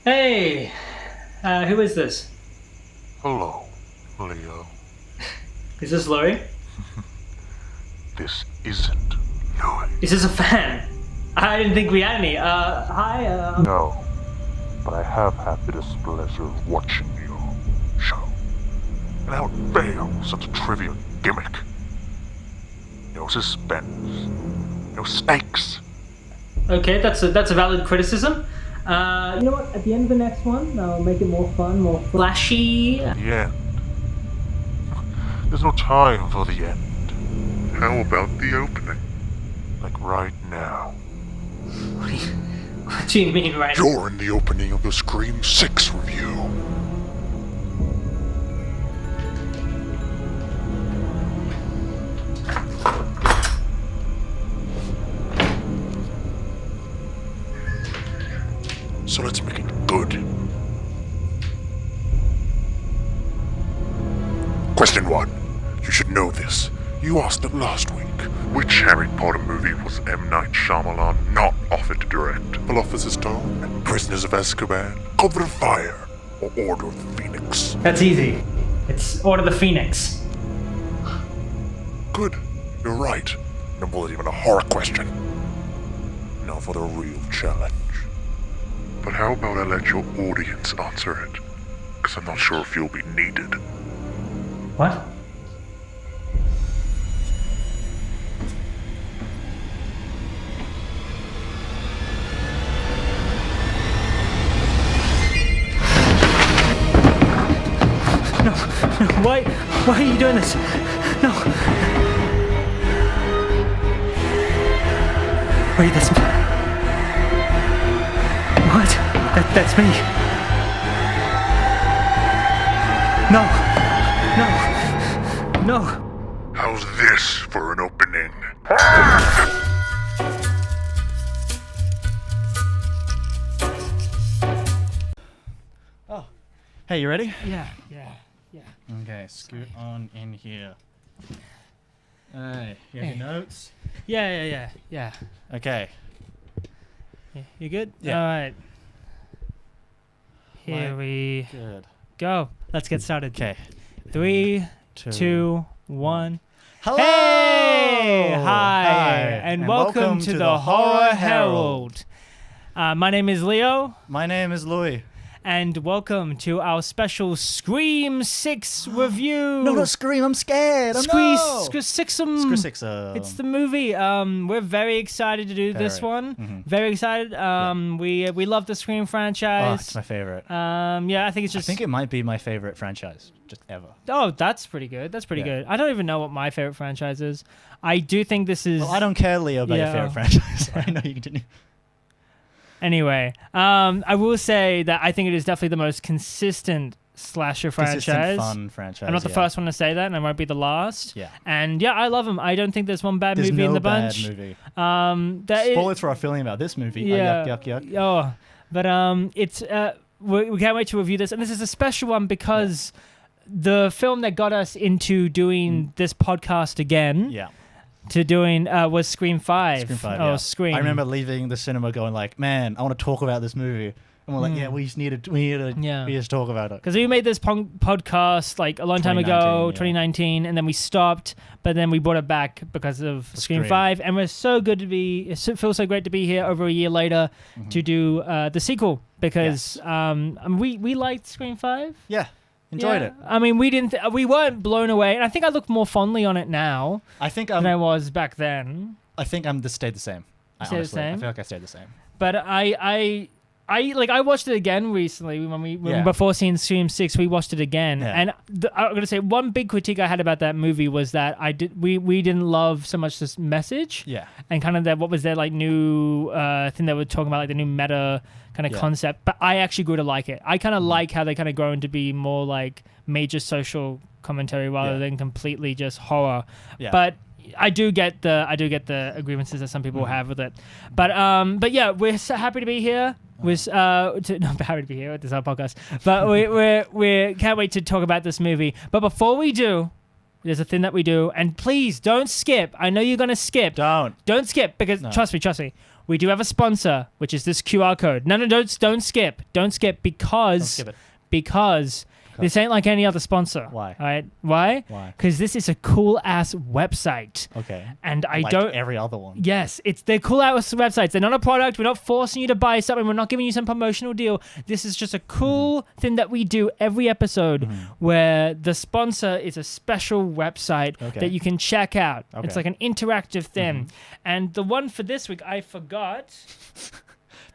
Hey, who is this? Hello, Leo. Is this Laurie? This isn't Louis. Is this a fan? I didn't think we had any. Hi, No, but I have had the displeasure of watching your show. And how it fails such a trivial gimmick. No suspense. No stakes. Okay, that's a valid criticism. You know what? At the end of the next one, I'll make it more fun, more flashy. The end. There's no time for the end. How about the opening? Like right now. What do you mean, right? You're in the opening of the Scream 6 review. So let's make it good. Question 1. You should know this. You asked it last week. Which Harry Potter movie was M. Night Shyamalan not offered to direct? Philosopher's Stone, Prisoners of Azkaban, Goblet of Fire, or Order of the Phoenix? That's easy. It's Order of the Phoenix. Good. You're right. No wasn't even a horror question. Now for the real challenge. But how about I let your audience answer it? Because I'm not sure if you'll be needed. What? No, why are you doing this? No. Wait, that's me. What? That's me. No. How's this for an opening? Oh. Hey, you ready? Yeah. Okay, scoot on in here. Hey, you have Hey. your notes? Yeah. Okay. You good? Yeah. All right. Here we Good. go. Let's get started. Okay. 3, 2, 1. Hello! Hey! Hi! And welcome to the Horror Herald. My name is Leo, My name is Louis. and welcome to our special Scream 6 review. No, Scream, I'm scared. Oh, Scream no. Sixum. Screw six. It's the movie. We're very excited to do this Very. one. Mhm. Very excited. We love the Scream Oh, franchise. it's my favorite. Yeah, I think it's I just. think it might be my favorite franchise, just ever. Oh, that's pretty good. That's pretty good. I don't even know what my favorite franchise is. I do think this is. Well, I don't care, Leo, about your Yeah. favorite franchise. I know you continue. Anyway, I will say that I think it is definitely the most consistent slasher franchise. Consistent, fun franchise. I'm not the yeah. first one to say that, and I won't be the last. Yeah. And yeah, I love them. I don't think there's one bad There's movie no in the bad bunch. movie. That Spoilers for our feeling about this movie. Yeah. Yuck. Oh, but it's we can't wait to review this, and this is a special one because the film that got us into doing this podcast again. Yeah. To doing was Scream 5. Scream 5, Oh, yeah. Scream. I remember leaving the cinema going like, man, I want to talk about this movie. And we're like, yeah, we need to talk about it. Because we made this podcast like a long time ago, 2019, and then we stopped, but then we brought it back because of Scream 5, and it feels so great to be here over a year later to do the sequel, because we liked Scream 5. Yeah, enjoyed it. I mean, we weren't blown away, and I think I look more fondly on it now I think than I was back then. I think stayed the same. Stayed the Honestly, same? I feel like I stayed the same. But I watched it again recently when before seeing Scream 6, we watched it again, and I'm gonna say one big critique I had about that movie was that we didn't love so much this message, and kind of that what was their like new thing they were talking about, like the new meta kind of concept. But I actually grew to like it. I kind of like how they kind of grown to be more like major social commentary rather than completely just horror. Yeah. But I do get the grievances that some people have with it, but yeah, we're so happy to be here. Not happy to be here at this podcast, but we can't wait to talk about this movie. But before we do, there's a thing that we do, and please don't skip. I know you're gonna skip. Don't skip because trust me, we do have a sponsor, which is this QR code. No, don't skip. Don't skip because this ain't like any other sponsor. Why? All right? Why? Because this is a cool ass website. Okay. And I like don't. every other one. Yes, they're cool ass websites. They're not a product. We're not forcing you to buy something. We're not giving you some promotional deal. This is just a cool thing that we do every episode, where the sponsor is a special website that you can check out. Okay. It's like an interactive thing. And the one for this week, I forgot.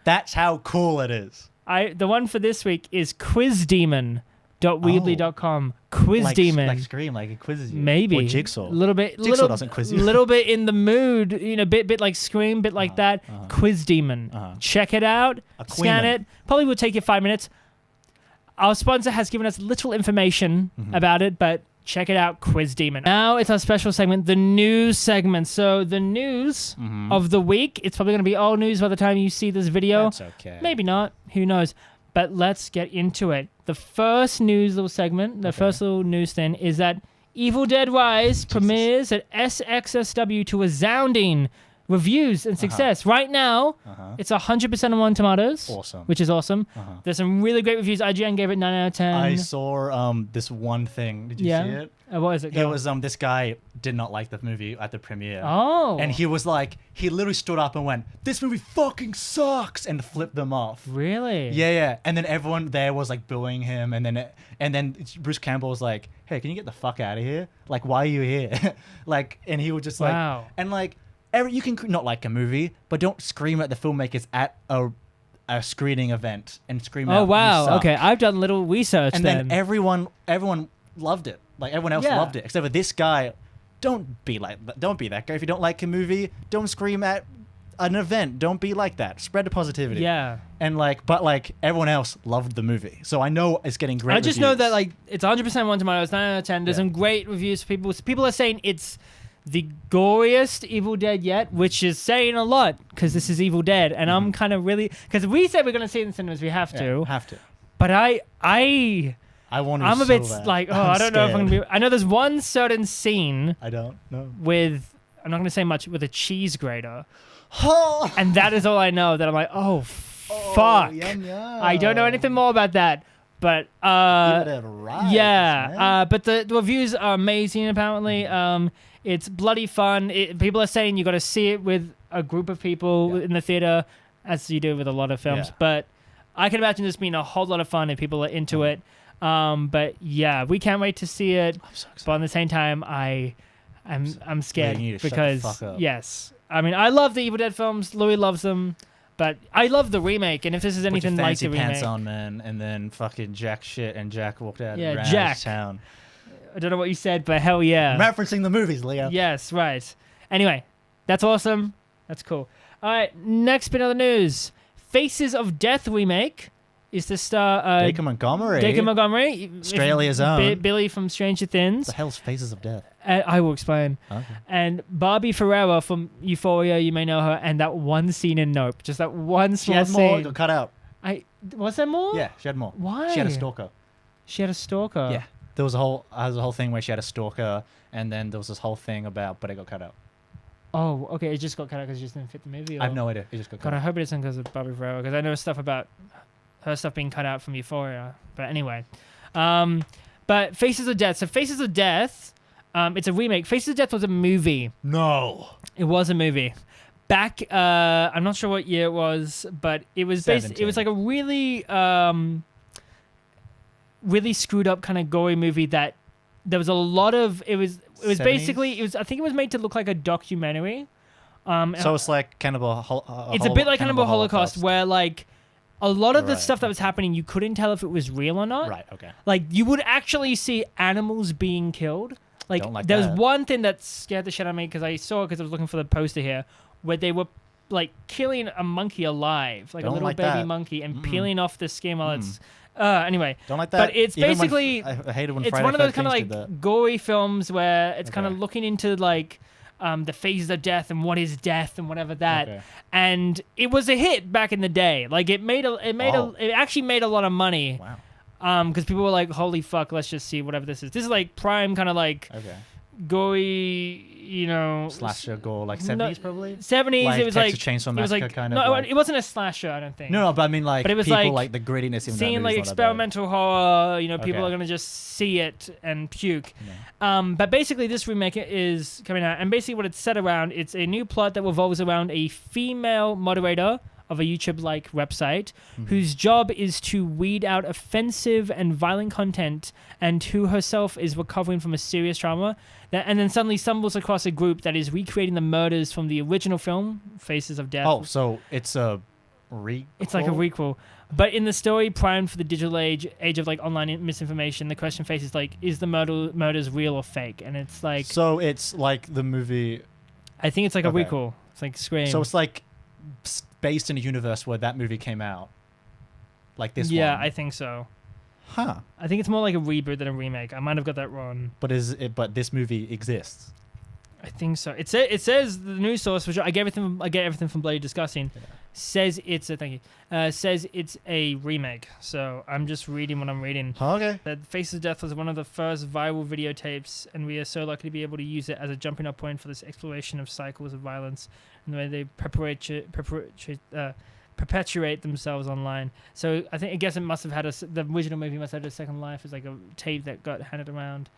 That's how cool it is. The one for this week is quizdemon.weebly.com. Quiz Demon. Like Scream, like it quizzes you. Maybe. Or Jigsaw. Jigsaw doesn't quiz you. A little bit in the mood, bit like Scream, bit like that. Quiz Demon. Check it out. Scan it. Probably will take you 5 minutes. Our sponsor has given us little information about it, but check it out, Quiz Demon. Now it's our special segment, the news segment. So the news of the week, it's probably going to be old news by the time you see this video. That's okay. Maybe not. Who knows? But let's get into it. The first news little segment, first little news thing is that Evil Dead Rise premieres at SXSW to resounding reviews and success. Right now, it's 100% on Rotten Tomatoes. Awesome. Which is awesome. There's some really great reviews. IGN gave it 9 out of 10. I saw this one thing. Did you see it? What is it? It was this guy did not like the movie at the premiere. Oh. And he was like, he literally stood up and went, "This movie fucking sucks," and flipped them off. Really? Yeah. And then everyone there was like booing him, and then Bruce Campbell was like, "Hey, can you get the fuck out of here? Like, why are you here?" And he was just like, wow. And like, you can not like a movie, but don't scream at the filmmakers at a screening event and scream out. Oh wow. "You suck." Okay, I've done a little research. And then everyone loved it. Like everyone else loved it, except for this guy. Don't be that guy. If you don't like a movie, don't scream at an event. Don't be like that. Spread the positivity. Yeah. And but everyone else loved the movie, so I know it's getting great. I just know that it's 100% Rotten Tomatoes, 9 out of 10. There's some great reviews for people. People are saying it's the goriest Evil Dead yet, which is saying a lot because this is Evil Dead, and I'm kind of really because we said we're gonna see it in cinemas. We have to. But I'm a bit like, I don't know if I'm gonna be. I know there's one certain scene. I don't know. I'm not gonna say much, with a cheese grater, and that is all I know. That I'm like, fuck. Yum, yum. I don't know anything more about that, but but the reviews are amazing. Apparently, it's bloody fun. People are saying you got to see it with a group of people in the theater, as you do with a lot of films. Yeah. But I can imagine this being a whole lot of fun if people are into it. But yeah, we can't wait to see it. I'm so excited. But at the same time, I'm scared because yes, I mean I love the Evil Dead films. Louis loves them, but I love the remake. And if this is anything like the remake, pants on, man, and then fucking Jack shit, and Jack walked out. Yeah, and Jack. Town. I don't know what you said, but hell yeah. I'm referencing the movies, Leo. Yes, right. Anyway, that's awesome. That's cool. All right, next bit of the news: Faces of Death remake. Is the star Dacre Montgomery? Australia's own. Billy from Stranger Things. What the hell's Faces of Death? I will explain. Okay. And Barbie Ferreira from Euphoria, you may know her, and that one scene in Nope. Just that one small scene. She had more, got cut out. Was there more? Yeah, she had more. Why? She had a stalker. Yeah. There was a whole thing where she had a stalker, and then there was this whole thing about, but it got cut out. Oh, okay. It just got cut out because it just didn't fit the movie? I have no idea. It just got cut out. I hope it isn't because of Barbie Ferreira, because I know stuff about her stuff being cut out from Euphoria. But anyway. But Faces of Death. So Faces of Death, it's a remake. Faces of Death was a movie. No. It was a movie. Back, I'm not sure what year it was, but it was it was like a really, really screwed up kind of gory movie that there was a lot of, it was 70s? Basically, I think it was made to look like a documentary. So it's like Cannibal It's a bit like Cannibal Holocaust where like, a lot of the stuff that was happening, you couldn't tell if it was real or not. Right, okay. Like, you would actually see animals being killed. Like there was one thing that scared the shit out of me because I saw it because I was looking for the poster here, where they were, like, killing a monkey alive, like a little baby monkey, and peeling off the skin while it's... Anyway. Don't like that. But it's basically... I hated when it's Friday one of those kind of, like, like, gory films where it's kind of looking into, like... the phases of death and what is death and whatever that, and it was a hit back in the day. Like it actually made a lot of money. Wow. Because people were like, "Holy fuck, let's just see whatever this is." This is like prime kind of like gory, Slasher gore, like 70s probably? 70s, like it was like... Texas Chainsaw it was Massacre like, kind of no, like... it wasn't a slasher, I don't think. No, but I mean like but it was people like the grittiness in that seeing movie's like not that experimental horror, people Okay. are going to just see it and puke. Yeah. But basically this remake is coming out, and basically what it's set around, it's a new plot that revolves around a female moderator of a YouTube-like website whose job is to weed out offensive and violent content, and who herself is recovering from a serious trauma, and then suddenly stumbles across a group that is recreating the murders from the original film, Faces of Death. Oh, so it's a requel? It's like a requel. But in the story primed for the digital age of like online misinformation, the question faces like, is the murders real or fake? And it's like... So it's like the movie... I think it's like a Okay. requel. It's like Scream. So it's like based in a universe where that movie came out. Like this one. Yeah, I think so. Huh. I think it's more like a reboot than a remake. I might have got that wrong. But but this movie exists. I think so. It says the news source, which I get everything from Bloody Disgusting, says it's a remake. So I'm just reading what I'm reading. Okay. That Faces of Death was one of the first viral videotapes, and we are so lucky to be able to use it as a jumping off point for this exploration of cycles of violence and the way they perpetuate themselves online. So I guess it must have had the original movie must have had a second life as like a tape that got handed around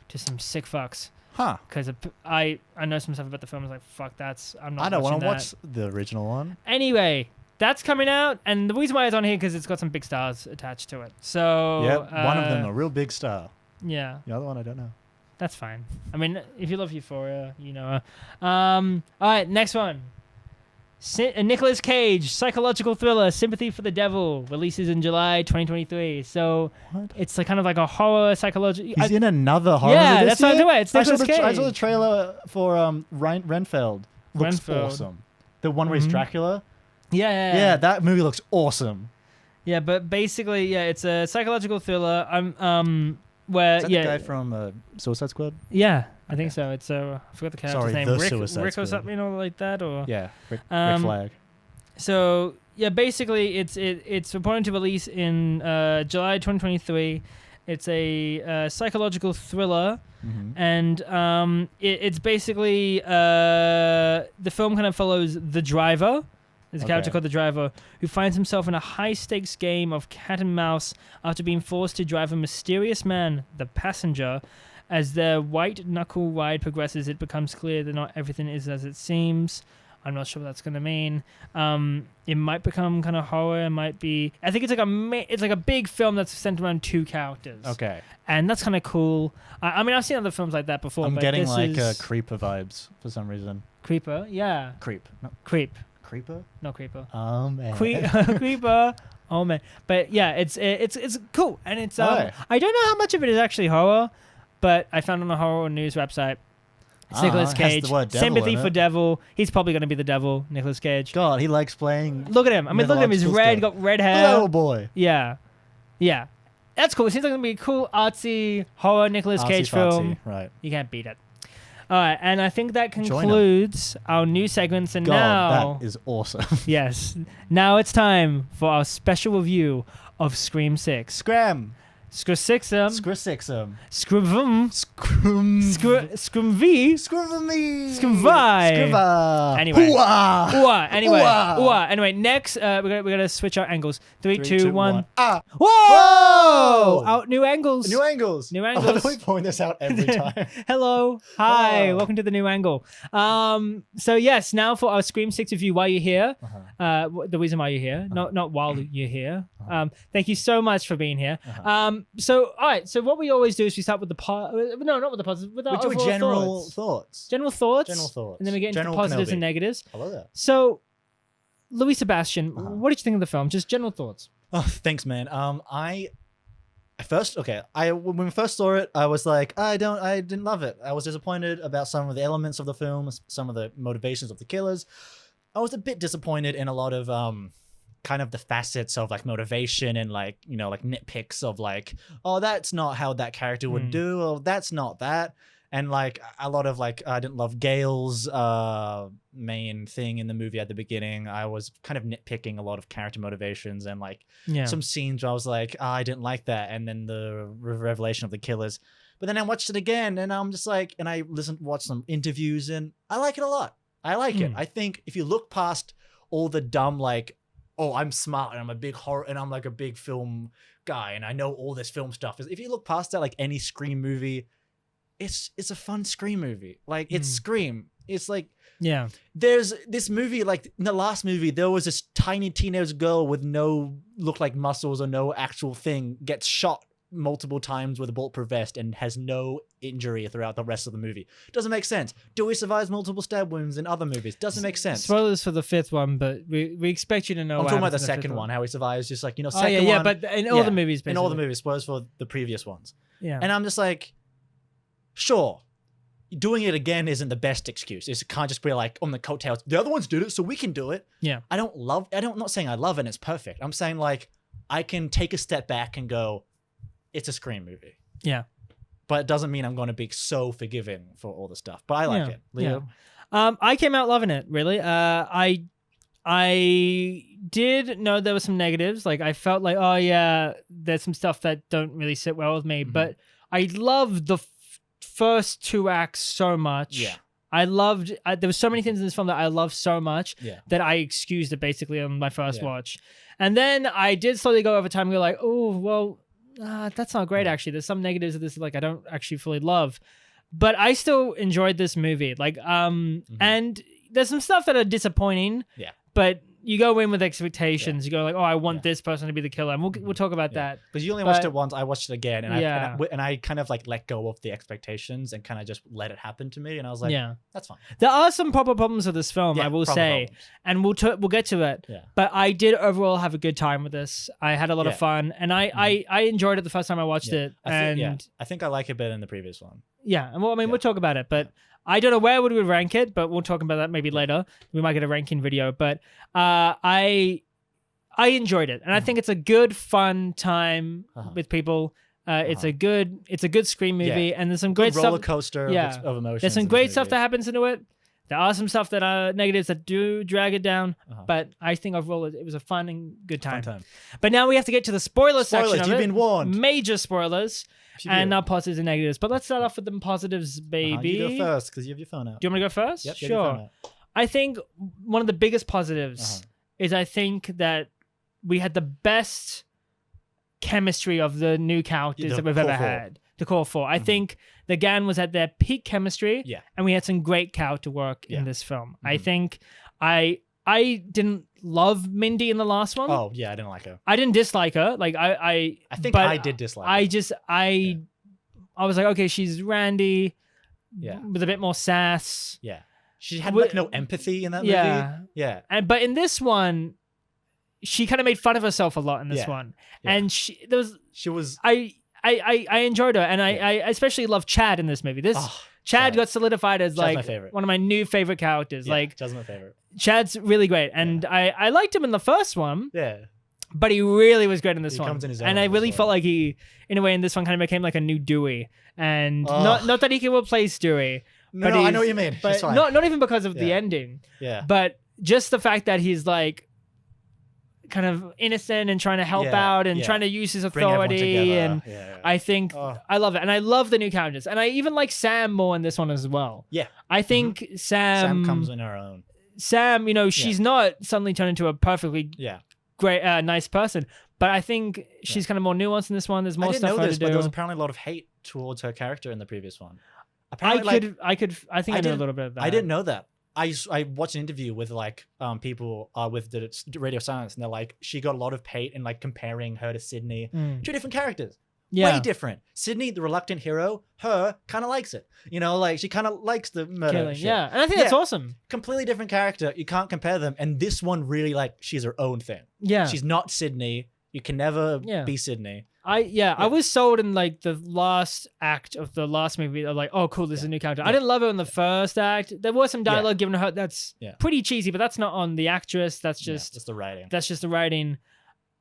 to some sick fucks. Huh. Because I know some stuff about the film. I was like, fuck, I'm not. I don't want to watch the original one. Anyway, that's coming out, and the reason why it's on here because it's got some big stars attached to it. So yeah, one of them a real big star. Yeah. The other one I don't know. That's fine. I mean, if you love Euphoria, you know her. All right, next one. Nicolas Cage, psychological thriller, Sympathy for the Devil, releases in July 2023. So it's like kind of like a horror psychology. He's in another horror yeah, movie that's this what I'm year? doing. It's Nicolas Cage. I saw the trailer for Renfield. Looks awesome. The one where he's Dracula. Yeah, that movie looks awesome. Yeah, but basically, yeah, it's a psychological thriller. Where Is that the guy from Suicide Squad? Yeah, I think so. It's I forgot the character's name. the Rick Suicide or Squad. something, like that, or Yeah, Rick Flag. So yeah, basically, it's reported to release in July 2023. It's a psychological thriller, and it's basically the film kind of follows the driver. There's a character called the driver who finds himself in a high-stakes game of cat and mouse after being forced to drive a mysterious man, the passenger. As the white-knuckle ride progresses, it becomes clear that not everything is as it seems. I'm not sure what that's going to mean. It might become kind of horror. It might be... I think it's like a big film that's centered around two characters. Okay. And that's kind of cool. I mean, I've seen other films like that before. I'm but getting this like is... Creeper vibes for some reason. Creeper? Yeah. Creep. No. Creep. Creeper? No, Creeper. Oh, man. Creeper. Oh, man. But yeah, it's cool. And it's... I don't know how much of it is actually horror, but I found on a horror news website. It's Nicolas Cage. Sympathy for Devil. He's probably going to be the devil, Nicolas Cage. God, he likes playing... Look at him. I mean, look at him. He's red, got red hair. Little boy. Yeah. Yeah. That's cool. It seems like it's going to be a cool, artsy, horror Nicolas Cage film. Right. You can't beat it. All right, and I think that concludes our new segments. And now... that is awesome. Yes. Now it's time for our special review of Scream 6. Scram. Scrum-sixum. Scrum-sixum. Scrum-vum. Scrum-v. Scrum-me. Scrum-vi. Scrum-va. Anyway. Ooh-ah. Ooh-ah. Anyway. Ooh-ah. Ooh-ah. Anyway, next, we're gonna switch our angles. 3, 2, 1. Ah. Whoa! Whoa! Out new angles. New angles. New Why angles. do we point this out every time? Hello. Hi. Hello. Welcome to the new angle. So yes, now for our Scream 6 review while you're here. The reason why you're here. Not while you're here. Thank you so much for being here. So all right. So what we always do is we start with the not with the positives. With our overall general thoughts. General thoughts. General thoughts. And then we get into General the positives Kenobi. and negatives. I love that. So, Louis Sebastian, what did you think of the film? Just general thoughts. Oh, thanks, man. When we first saw it, I was like, I didn't love it. I was disappointed about some of the elements of the film, some of the motivations of the killers. I was a bit disappointed in a lot of kind of the facets of like motivation and like, like nitpicks of like, oh, that's not how that character would do, or that's not that. And like a lot of like, I didn't love Gail's main thing in the movie at the beginning. I was kind of nitpicking a lot of character motivations and like some scenes where I was like, I didn't like that. And then the revelation of the killers. But then I watched it again and I'm just like, and I watched some interviews and I like it a lot. I like it. I think if you look past all the dumb, like, oh, I'm smart and I'm a big horror and I'm like a big film guy and I know all this film stuff. If you look past that, like any Scream movie, it's a fun Scream movie. Like it's Scream. It's like, there's this movie, like in the last movie, there was this tiny teenage girl with no look like muscles or no actual thing gets shot multiple times with a bulletproof vest and has no injury throughout the rest of the movie. Doesn't make sense. Dewey survives multiple stab wounds in other movies. Doesn't make sense. Spoilers for the fifth one, but we expect you to know. I'm talking about the second one, how he survives. Just like, second one. But in all the movies, basically. In all the movies, spoilers for the previous ones. Yeah. And I'm just like, sure, doing it again isn't the best excuse. It can't just be like on the coattails. The other ones did it, so we can do it. Yeah. I'm not saying I love it and it's perfect. I'm saying like, I can take a step back and go, it's a Scream movie. Yeah. But it doesn't mean I'm going to be so forgiving for all the stuff. But I like it. Leo? Yeah. I came out loving it, really. I did know there were some negatives. Like, I felt like, oh, yeah, there's some stuff that don't really sit well with me. But I loved the first two acts so much. Yeah. I loved, there were so many things in this film that I loved so much that I excused it basically on my first watch. And then I did slowly go over time and go like, oh, well, that's not great, actually. There's some negatives of this, like, I don't actually fully love. But I still enjoyed this movie. Like, and there's some stuff that are disappointing. Yeah. But you go in with expectations. You go like, oh, I want this person to be the killer. And we'll talk about that. Because you only watched it once. I watched it again. And I kind of like let go of the expectations and kind of just let it happen to me. And I was like, that's fine. There are some proper problems with this film, I will say. Problems. And we'll get to it. Yeah. But I did overall have a good time with this. I had a lot of fun. And I enjoyed it the first time I watched it. I think I like it better than the previous one. Yeah. And well, I mean, we'll talk about it. But I don't know where would we rank it, but we'll talk about that maybe later. We might get a ranking video, but I enjoyed it, and I think it's a good, fun time with people. It's a good Scream movie, and there's some great roller stuff. Coaster of emotions. There's some great stuff that happens into it. There are some stuff that are negatives that do drag it down, but I think overall it was a fun and good time. But now we have to get to the spoiler section of You've been warned. Major spoilers. And our positives and negatives. But let's start off with the positives, baby. You go first, because you have your phone out. Do you want me to go first? Yep, sure. I think one of the biggest positives is I think that we had the best chemistry of the new characters that we've ever had. The core four. I think the gang was at their peak chemistry, and we had some great character work in this film. I think I didn't love Mindy in the last one. Oh yeah, I didn't like her. I didn't dislike her. Like I think I did dislike her. I was like, okay, she's Randy, with a bit more sass. Yeah, she had like no empathy in that movie. Yeah. But in this one, she kind of made fun of herself a lot in this one, and I enjoyed her, and I especially love Chad in this movie. Chad got solidified as like one of my new favorite characters. Like, Chad's my favorite. Chad's really great, and I liked him in the first one. Yeah. But he really was great in this one. Comes in his own and I really felt like he, in a way, in this one kind of became like a new Dewey. And not that he can replace Dewey. No, I know what you mean. But not even because of the ending. Yeah. But just the fact that he's like kind of innocent and trying to help out and trying to use his authority. And I think I love it. And I love the new characters. And I even like Sam more in this one as well. Yeah. I think Sam comes in her own. Sam, she's not suddenly turned into a perfectly great, nice person, but I think she's kind of more nuanced in this one. There's more stuff for her to do. But there was apparently a lot of hate towards her character in the previous one. Apparently, I think I know a little bit of that. I didn't know that. I watched an interview with like people with the Radio Silence, and they're like, she got a lot of hate in like comparing her to Sydney. Two different characters. Way different. Sydney, the reluctant hero, her kind of likes it. Like she kind of likes the murder. Killing. Yeah, and I think that's awesome. Completely different character. You can't compare them. And this one really like she's her own thing. Yeah, she's not Sydney. You can never be Sydney. I was sold in like the last act of the last movie. I'm like, oh cool, this is a new character. I didn't love her in the first act. There was some dialogue given to her that's pretty cheesy, but that's not on the actress. That's just the writing. That's just the writing.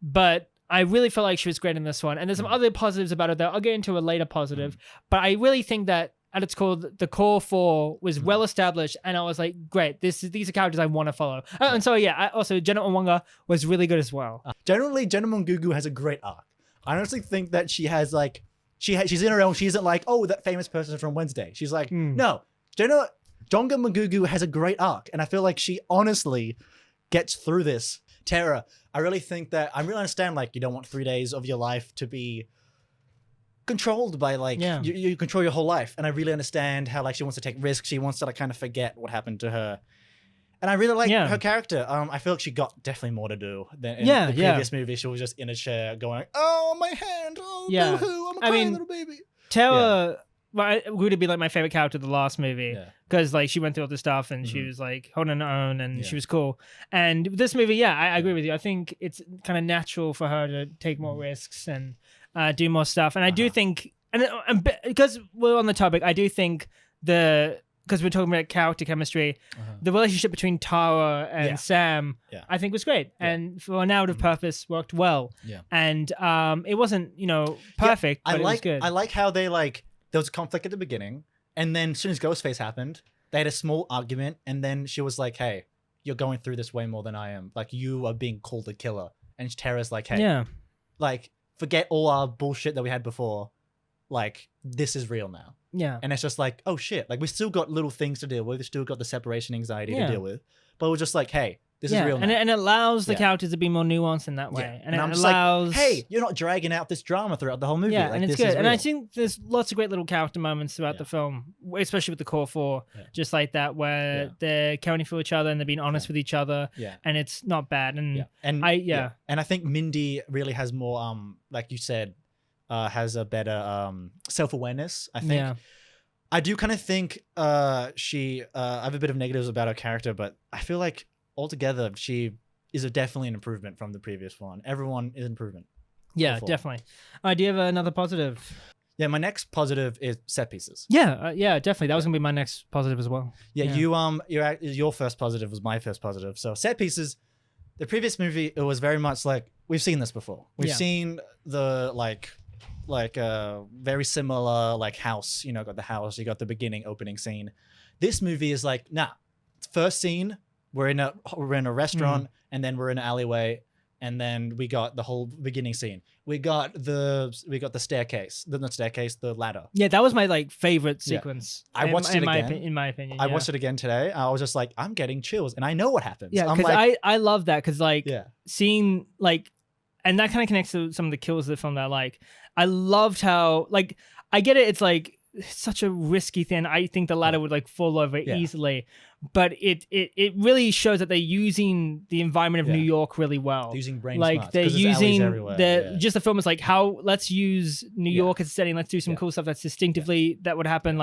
But I really felt like she was great in this one. And there's some other positives about it that I'll get into a later positive. But I really think that at its core, the core four was well established, and I was like, great, these are characters I want to follow. And so also Jenna Ortega was really good as well. Generally, Jenna Mungugu has a great arc. I honestly think that she has like she's in her own. She isn't like, oh, that famous person from Wednesday. She's like, no, Jonga Mungugu has a great arc, and I feel like she honestly gets through this. Tara, I really think that I really understand, like, you don't want 3 days of your life to be controlled by, like, you control your whole life. And I really understand how, like, she wants to take risks. She wants to, like, kind of forget what happened to her. And I really like her character. I feel like she got definitely more to do than in the previous movie. She was just in a chair going, oh, my hand, oh, boo-hoo, I'm a crying little baby. Tara... Well, would be like my favorite character of the last movie because like she went through all this stuff and she was like holding her own and she was cool. And this movie, I agree with you. I think it's kind of natural for her to take more risks and do more stuff. And I do think, and because we're on the topic, I do think because we're talking about character chemistry, the relationship between Tara and Sam, I think was great. And for a narrative purpose, worked well. And it wasn't, perfect, but it was good. I like how they like. There was a conflict at the beginning, and then as soon as Ghostface happened, they had a small argument, and then she was like, hey, you're going through this way more than I am. Like, you are being called a killer. And Tara's like, hey, like, forget all our bullshit that we had before. Like, this is real now. Yeah. And it's just like, oh, shit. Like, we still got little things to deal with. We still got the separation anxiety to deal with. But we're just like, hey, this is real now. And it allows the characters to be more nuanced in that way. And I'm it just allows... like, hey, you're not dragging out this drama throughout the whole movie. Yeah, like, and it's this good. is And real. I think there's lots of great little character moments throughout the film, especially with the core four, just like that, where they're caring for each other and they're being honest with each other. Yeah. And it's not bad. And And I think Mindy really has more, like you said, has a better self-awareness, I think. Yeah. I do kind of think I have a bit of negatives about her character, but I feel like altogether she is definitely an improvement from the previous one. Everyone is an improvement. Yeah, definitely. Do you have another positive? Yeah, my next positive is set pieces. Yeah, definitely. That was gonna be my next positive as well. Yeah, your first positive was my first positive. So set pieces. The previous movie, it was very much like we've seen this before. We've seen the very similar like house. Got the house. You got the beginning opening scene. This movie is like first scene. We're in a restaurant, and then we're in an alleyway, and then we got the whole beginning scene. We got the staircase, the ladder. Yeah, that was my favorite sequence. I watched it again. In my opinion, I watched it again today. I was just like, I'm getting chills, and I know what happens. Yeah, because I love that because seeing and that kind of connects to some of the kills of the film that I like. I loved how I get it. It's such a risky thing. I think the ladder would fall over easily, but it really shows that they're using the environment of New York really well. They're using brain smarts, they're using just the film is how let's use New York as a setting. Let's do some cool stuff that's distinctively that would happen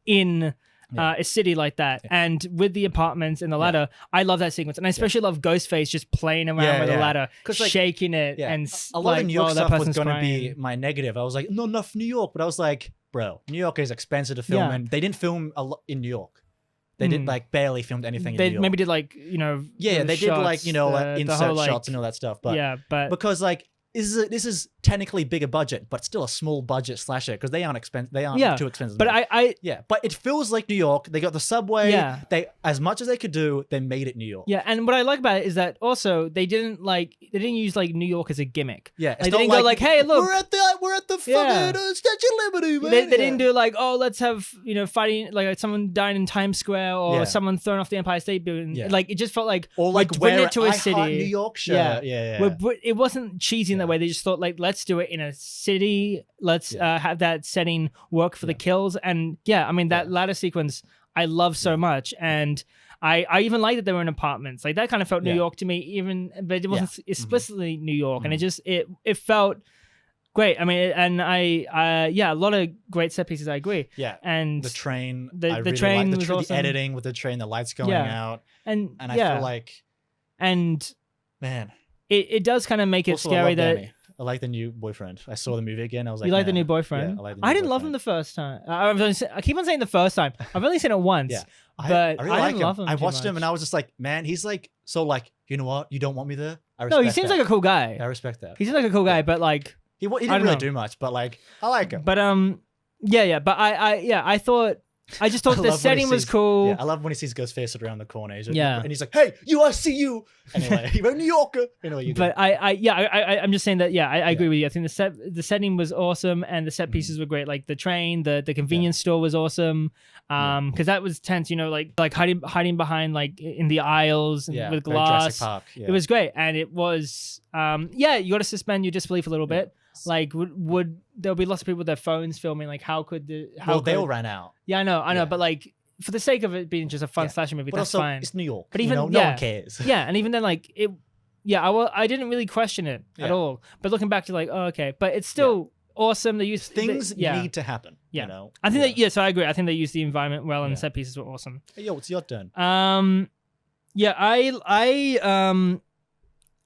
in a city like that. And with the apartments and the ladder, I love that sequence, and I especially love Ghostface just playing around with the ladder, shaking it, and a lot of New York stuff was going to be my negative. I was like, not enough New York, but I was like, bro, New York is expensive to film, and they didn't film a lot in New York. They did barely filmed anything in New York. Maybe did they did shots, insert whole, shots and all that stuff. But because this is technically bigger budget, but still a small budget slasher because they aren't too expensive. But but it feels like New York. They got the subway. Yeah. They as much as they could do, they made it New York. Yeah, and what I like about it is that also they didn't use New York as a gimmick. Yeah, they didn't go hey, look, we're at the fucking Statue of Liberty, man. They didn't do let's have fighting someone dying in Times Square or someone thrown off the Empire State Building. Yeah. It just felt or bring it to a city. New York shirt. Yeah. It wasn't cheesy in that way. They just thought let's do it in a city. Let's have that setting work for the kills. And that ladder sequence I love so much. And I even like that they were in apartments. That kind of felt New York to me, but it wasn't explicitly New York. And it felt great. I mean, and a lot of great set pieces. I agree. Yeah, and the train. The train was the awesome. editing with the train, the lights going out, and I feel like, and man, it does kind of make it also, scary that. Danny. I like the new boyfriend. I saw the movie again. I was like, you like the new boyfriend? Yeah, I didn't love him the first time. I keep on saying the first time. I've only seen it once. But I really didn't love him. I watched him and I was just like, man, he's you know what? You don't want me there? I respect No, he seems like a cool guy. I respect that. He seems like a cool guy, but he didn't really do much, but I like him. But Yeah, but I just thought the setting was cool. Yeah, I love when he sees Ghostface around the corner. Yeah. And he's like, "Hey, I see you." Anyway, you're a New Yorker. Anyway, but I'm just saying that. Yeah, I agree with you. I think the setting was awesome, and the set pieces were great. Like the train, the convenience store was awesome. Because that was tense. You know, like hiding behind like in the aisles and with glass. Jurassic Park. Yeah. It was great, and it was you got to suspend your disbelief a little bit. Like would there'll be lots of people with their phones filming? Like how could they all ran out? Yeah, I know, but like for the sake of it being just a fun slasher movie, but that's also, fine. It's New York, but even no one cares. Yeah, and even then, like it, I didn't really question it at all. But looking back to like, oh, okay, but it's still awesome. They use things need to happen. Yeah, you know? I think that so I agree. I think they used the environment well, and the set pieces were awesome. Hey, yo, it's your turn.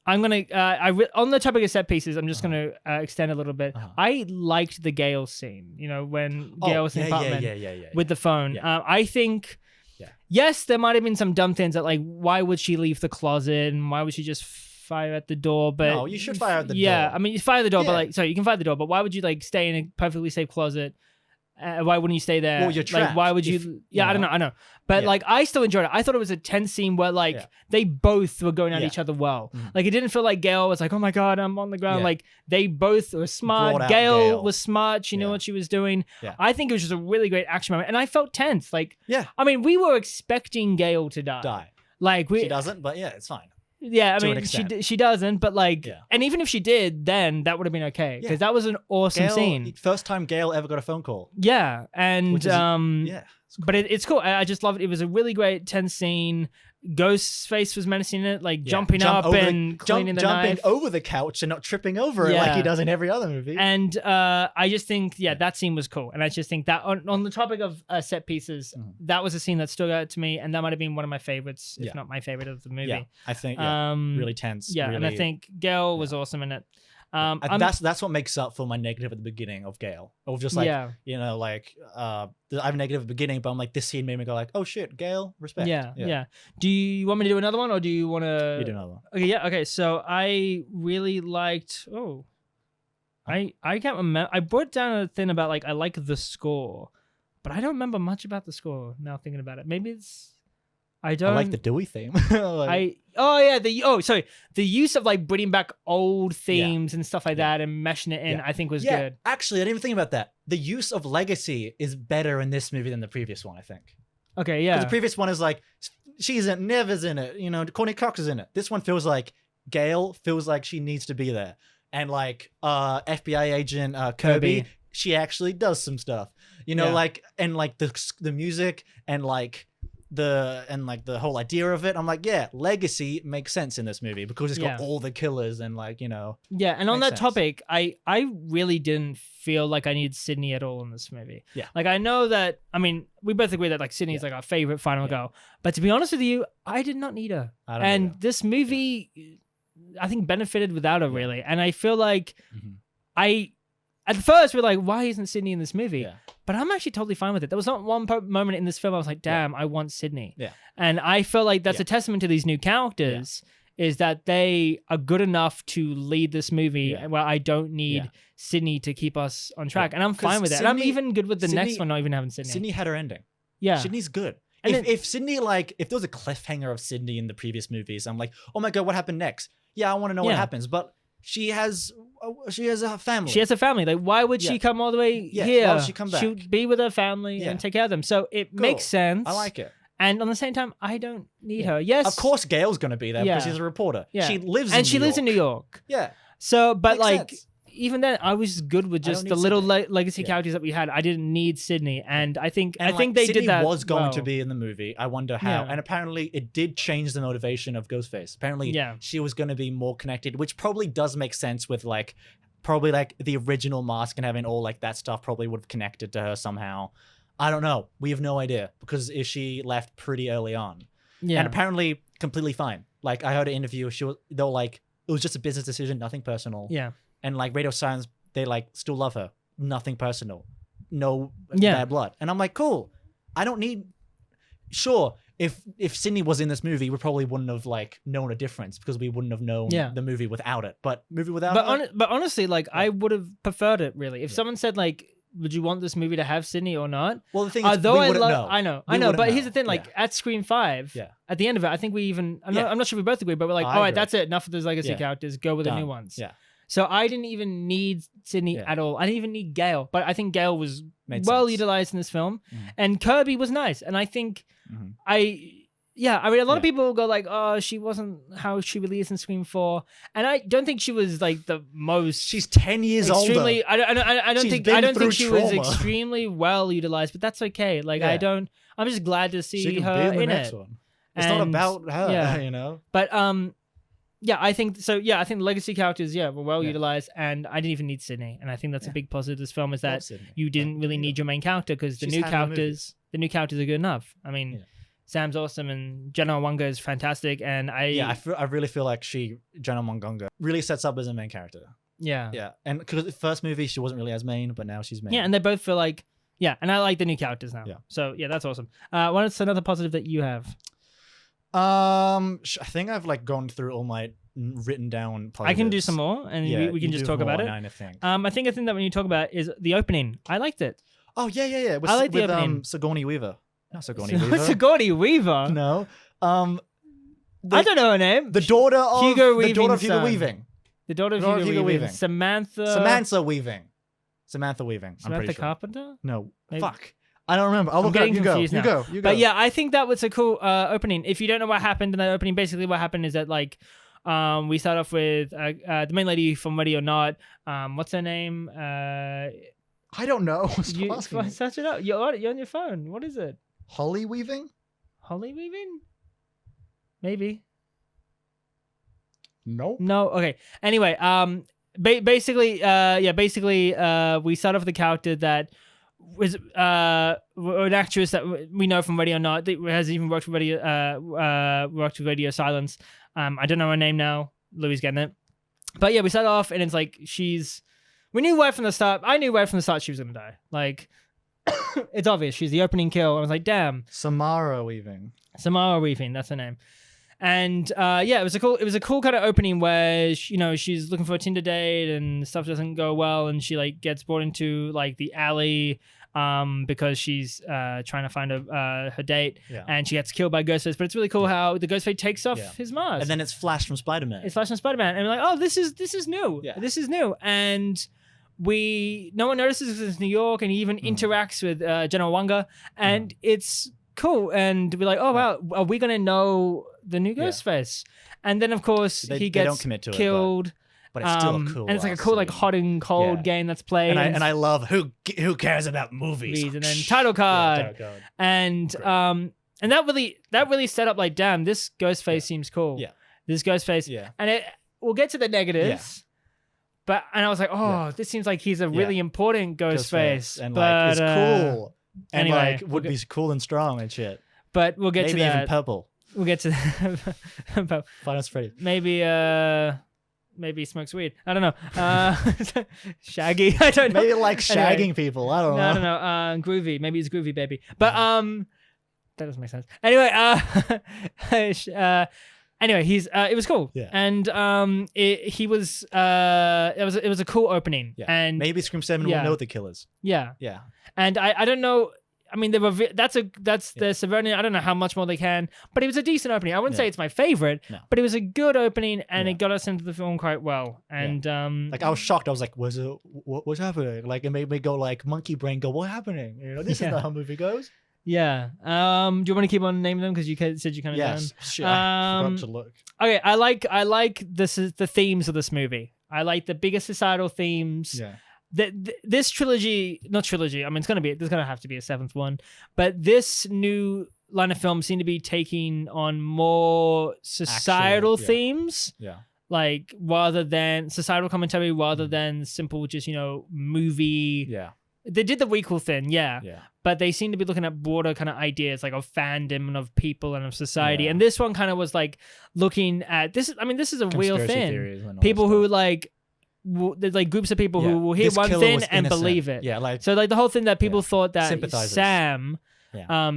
I'm gonna on the topic of set pieces, I'm just gonna extend a little bit. I liked the Gale scene, you know, when Gale was in the apartment with the phone. I think yes, there might have been some dumb things that like why would she leave the closet and why would she just fire at the door? But no, you should fire at the door. Yeah, I mean you fire the door, but like sorry, you can fire the door, but why would you like stay in a perfectly safe closet? Why wouldn't you stay there? Well, you're trapped. Like, why would you? I don't know. I know, but like, I still enjoyed it. I thought it was a tense scene where like they both were going at each other well. Like, it didn't feel like Gail was like, "Oh my god, I'm on the ground." Like, they both were smart. Gail was smart. She knew what she was doing. I think it was just a really great action moment, and I felt tense. Like, I mean, we were expecting Gail to die. Like, she doesn't, but it's fine. Yeah, I mean, she doesn't, but like, and even if she did, then that would have been okay because that was an awesome scene. First time Gail ever got a phone call. Yeah, and cool. But it's cool. I just love it. It was a really great tense scene. Ghostface was menacing it, like jumping up and cleaning the knife. Jumping over the couch and not tripping over it like he does in every other movie. And I just think, that scene was cool. And I just think that on the topic of set pieces, that was a scene that stood out to me, and that might have been one of my favorites, if not my favorite of the movie. Yeah, I think really tense. Yeah, really, and I think Gail was awesome in it. That's what makes up for my negative at the beginning of Gail. Of just like you know, like I have a negative at the beginning, but I'm like, this scene made me go like, oh shit, Gail, respect. Yeah. Do you want me to do another one, or do you want to? You do another one. Okay, okay. So I really liked. I can't remember. I brought down a thing about like I like the score, but I don't remember much about the score now thinking about it. Maybe it's. I like the Dewey theme. The use of like bringing back old themes and stuff like that and meshing it in, I think was good. Actually, I didn't even think about that. The use of Legacy is better in this movie than the previous one, I think. Okay, yeah. Because the previous one is like, she's in, Never's in it, you know, Courtney Cox is in it. This one feels like Gail feels like she needs to be there. And like FBI agent Kirby, she actually does some stuff. You know, like, and like the music and like, the whole idea of it, I'm like, Legacy makes sense in this movie because it's got all the killers and like, you know. Yeah, and on that topic, I really didn't feel like I needed Sydney at all in this movie. Yeah. Like, I know that, I mean, we both agree that like Sydney is like our favorite final girl, but to be honest with you, I did not need her. And this movie, I think, benefited without her really. And I feel like at first we're like, why isn't Sydney in this movie? Yeah. But I'm actually totally fine with it. There was not one moment in this film I was like, damn, I want Sydney. Yeah. And I feel like that's a testament to these new characters is that they are good enough to lead this movie where I don't need Sydney to keep us on track. And I'm fine with it. And I'm even good with the next one not even having Sydney. Sydney had her ending. Yeah. Sydney's good. And if Sydney, like, if there was a cliffhanger of Sydney in the previous movies, I'm like, oh my God, what happened next? Yeah, I want to know what happens. But she has a family. She has a family. Like, why would she come all the way here? Why would she come back? She'll be with her family and take care of them. So it makes sense. I like it. And on the same time, I don't need her. Yes. Of course, Gail's going to be there because she's a reporter. Yeah. She lives in New York. Yeah. So, but makes like, sense. Even then, I was good with just the little legacy characters that we had. I didn't need Sydney. And I think they Sydney did that. Was going to be in the movie. I wonder how. And apparently, it did change the motivation of Ghostface. Apparently, she was going to be more connected, which probably does make sense with like, probably like the original mask and having all like that stuff probably would have connected to her somehow. I don't know. We have no idea because she left pretty early on. Yeah. And apparently completely fine. Like I heard an interview. They were like, it was just a business decision, nothing personal. Yeah. And like Radio Silence, they like still love her. Nothing personal. No bad blood. And I'm like, cool. I don't need. Sure, if Sydney was in this movie, we probably wouldn't have like known a difference because we wouldn't have known the movie without it. But movie without but honestly, like I would have preferred it really. If someone said like would you want this movie to have Sydney or not? Well, the thing is, Although we I wouldn't know. I know. We But wouldn't here's the know. thing: like at Scream 5, at the end of it, I think we even I'm not sure if we both agree, but we're like, I all right, agree. that's it. Enough of those legacy characters. Go with the new Done. ones. Yeah. So I didn't even need Sydney at all. I didn't even need Gail, but I think Gail was Made well sense. utilized in this film, Mhm. and Kirby was nice. And I think I mean, a lot of people go like, oh, she wasn't how she really is in Scream 4, and I don't think she was like the most. She's 10 years extremely. older. I don't She's think been through she was trauma. extremely well utilized, but that's okay. Like I'm just glad to see She can her be in the in next it. one. It's not And, about her, yeah. you know? But I think so. Yeah, I think the legacy characters, were well utilized, and I didn't even need Sydney. And I think that's a big positive of this film is that Sydney. you didn't really need your main character because the She's new had her characters are good enough. I mean, Sam's awesome, and Jenna Ortega is fantastic, and I really feel like Jenna Ortega really sets up as a main character. Yeah, and because the first movie she wasn't really as main, but now she's main. Yeah, and they both feel like and I like the new characters now. Yeah. So that's awesome. What's another positive that you have? I think I've like gone through all my written down positives. I can do some more, and we can just talk about it. I think. I think a thing that when you talk about is the opening. I liked it. Oh yeah. I like the opening. Sigourney Weaver. Not Sigourney Weaver. Sigourney Weaver. No. I don't know her name. The daughter of Hugo the daughter of Weaving's Hugo son. Weaving. The daughter of Daughter of Hugo Hugo Weaving. Weaving. Samantha Weaving. Samantha Weaving. I'm pretty sure. Carpenter? No. Maybe. Fuck. I don't remember. I'll I'm look it up. getting You go. confused You now. go. You go. But yeah, I think that was a cool opening. If you don't know what happened in that opening, basically what happened is that like we start off with the main lady from Ready or Not. What's her name? I don't know. You Stop asking me. search it up. You're on your phone. What is it? Holly Weaving? Holly Weaving? Maybe. Nope. No. Okay. Anyway, basically, we start off with the character that was an actress that we know from Radio Not that has even worked with Radio Silence. I don't know her name now. Louis getting it, but yeah, we start off and it's like we knew right from the start. I knew right from the start she was gonna die. Like it's obvious. She's the opening kill. I was like, damn. Samara Weaving. That's her name. And it was a cool kind of opening where she's looking for a Tinder date and stuff doesn't go well, and she like gets brought into like the alley because she's trying to find her date, and she gets killed by Ghostface. But it's really cool how the Ghostface takes off his mask, and then it's Flash from Spider-Man. It's Flash from Spider-Man, and we're like, oh, this is new. Yeah. This is new, and no one notices because it's New York, and he even interacts with Jenna Ortega, and it's cool. And we're like, oh wow, are we gonna know the new Ghostface? And then of course he they don't gets commit to killed. it, but it's still a cool. And it's like a cool, like hot and cold game that's played. And I love who cares about movies. And then title card. And and that really set up like, damn, this Ghostface seems cool. Yeah. This Ghostface. Yeah. And we'll get to the negatives. But I was like, this seems like he's a really important Ghostface. And but, like it's cool. And anyway, like would be cool and strong and shit. But we'll get to that. Maybe even purple. We'll get to that. Final Freddy. Maybe he smokes weed. I don't know. Shaggy. I don't know. Maybe like shagging people. I don't know. I don't know. Groovy. Maybe he's Groovy Baby. But that doesn't make sense. Anyway, he's it was cool. Yeah. And it was a cool opening. Yeah. And maybe Scream 7 will know the killers. Yeah. Yeah. And I don't know. I mean, that's the severity. I don't know how much more they can, but it was a decent opening. I wouldn't say it's my favorite, but it was a good opening, and it got us into the film quite well. And like I was shocked. I was like, what's happening? Like it made me go like monkey brain. Go, what's happening? This is not how a movie goes. Yeah. Do you want to keep on naming them because you said you kind of done? Shit, I forgot to look. Okay, I like the themes of this movie. I like the bigger societal themes. Yeah. This trilogy, not trilogy. I mean, there's gonna have to be a seventh one, but this new line of film seemed to be taking on more societal themes. Yeah. Like rather than societal commentary, rather than simple just movie. Yeah. They did the requel thing, but they seem to be looking at broader kind of ideas like of fandom and of people and of society. And this one kind of was like looking at this. I mean, this is a real thing. People who there's like groups of people who will hear one thing and believe it. Yeah, like so like the whole thing that people thought that Sympathizers. Sam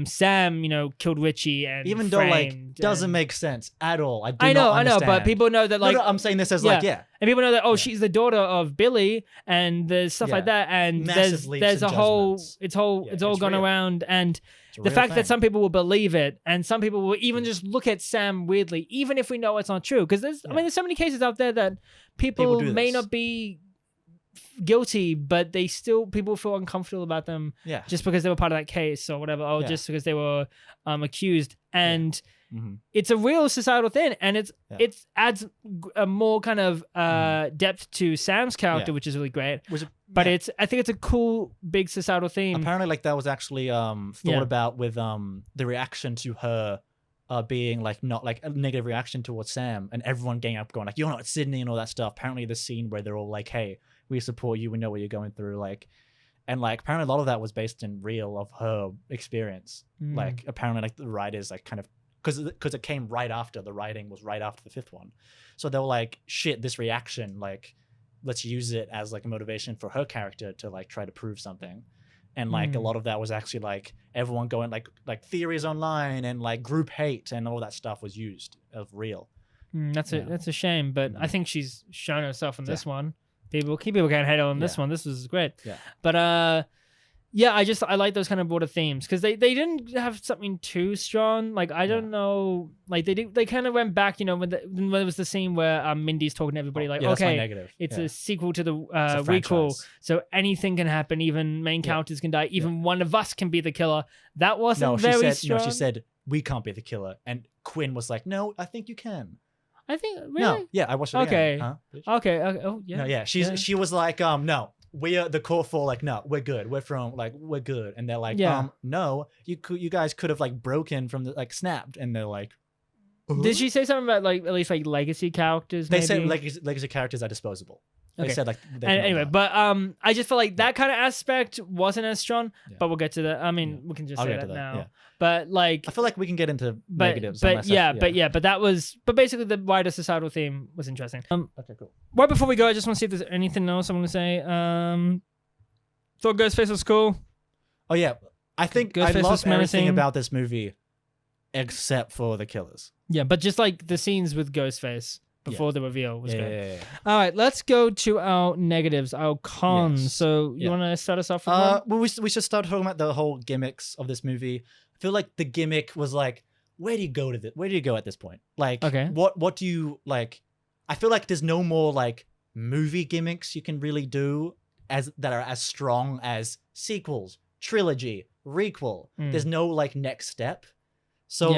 Sam, killed Richie and even though like doesn't make sense at all. I know, but people know that like no, I'm saying this as and people know that she's the daughter of Billy, and there's stuff like that, and there's a whole it's all gone real. around, and the fact that some people will believe it, and some people will even just look at Sam weirdly, even if we know it's not true, because there's there's so many cases out there that people may not be guilty, but people feel uncomfortable about them just because they were part of that case or whatever, or just because they were accused, and it's a real societal thing, and it adds a more kind of depth to Sam's character, which is really great. But I think it's a cool big societal theme. Apparently, like that was actually thought about with the reaction to her being like not like a negative reaction towards Sam, and everyone getting up going like, "You're not Sydney" and all that stuff. Apparently, the scene where they're all like, "Hey, we support you. We know what you're going through." Like, and like apparently a lot of that was based in real of her experience. Like apparently like the writers like kind of because it came right after the writing was right after the fifth one, so they were like, "Shit, this reaction, like, let's use it as like a motivation for her character to like try to prove something." And like a lot of that was actually like everyone going like theories online and like group hate and all that stuff was used of real. That's a shame, but I think she's shown herself in this one. People can't hate on this one. This was great. Yeah. But I like those kind of broader themes because they didn't have something too strong. Like I don't know, like they kind of went back, when there was the scene where Mindy's talking to everybody like, okay, it's a sequel to the requel, so anything can happen. Even main characters can die. Even one of us can be the killer. That wasn't very strong. No, she said we can't be the killer, and Quinn was like, no, I think you can. I think really. No, yeah, I watched it again. Okay. Oh yeah. No, yeah. She was like, no. We are the core four, like, no, we're good. We're good. And they're like, no, you guys could have like broken from the like snapped. And they're like, Did she say something about like at least like legacy characters? They said legacy characters are disposable. They said like anyway, but I just feel like that kind of aspect wasn't as strong. But we'll get to that. I mean, we can just say that now. Yeah. But like, I feel like we can get into negatives. But basically the wider societal theme was interesting. Okay, cool. Right before we go, I just want to see if there's anything else I want to say. Thought Ghostface was cool. Oh yeah, I think I love everything about this movie, except for the killers. Yeah, but just like the scenes with Ghostface before the reveal was great. Yeah. All right, let's go to our negatives, our cons. Yes. So you want to start us off with one? Well, we should start talking about the whole gimmicks of this movie. I feel like the gimmick was like, where do you go at this point? Like, what do you like? I feel like there's no more like movie gimmicks you can really do that are as strong as sequels, trilogy, requel. There's no like next step. So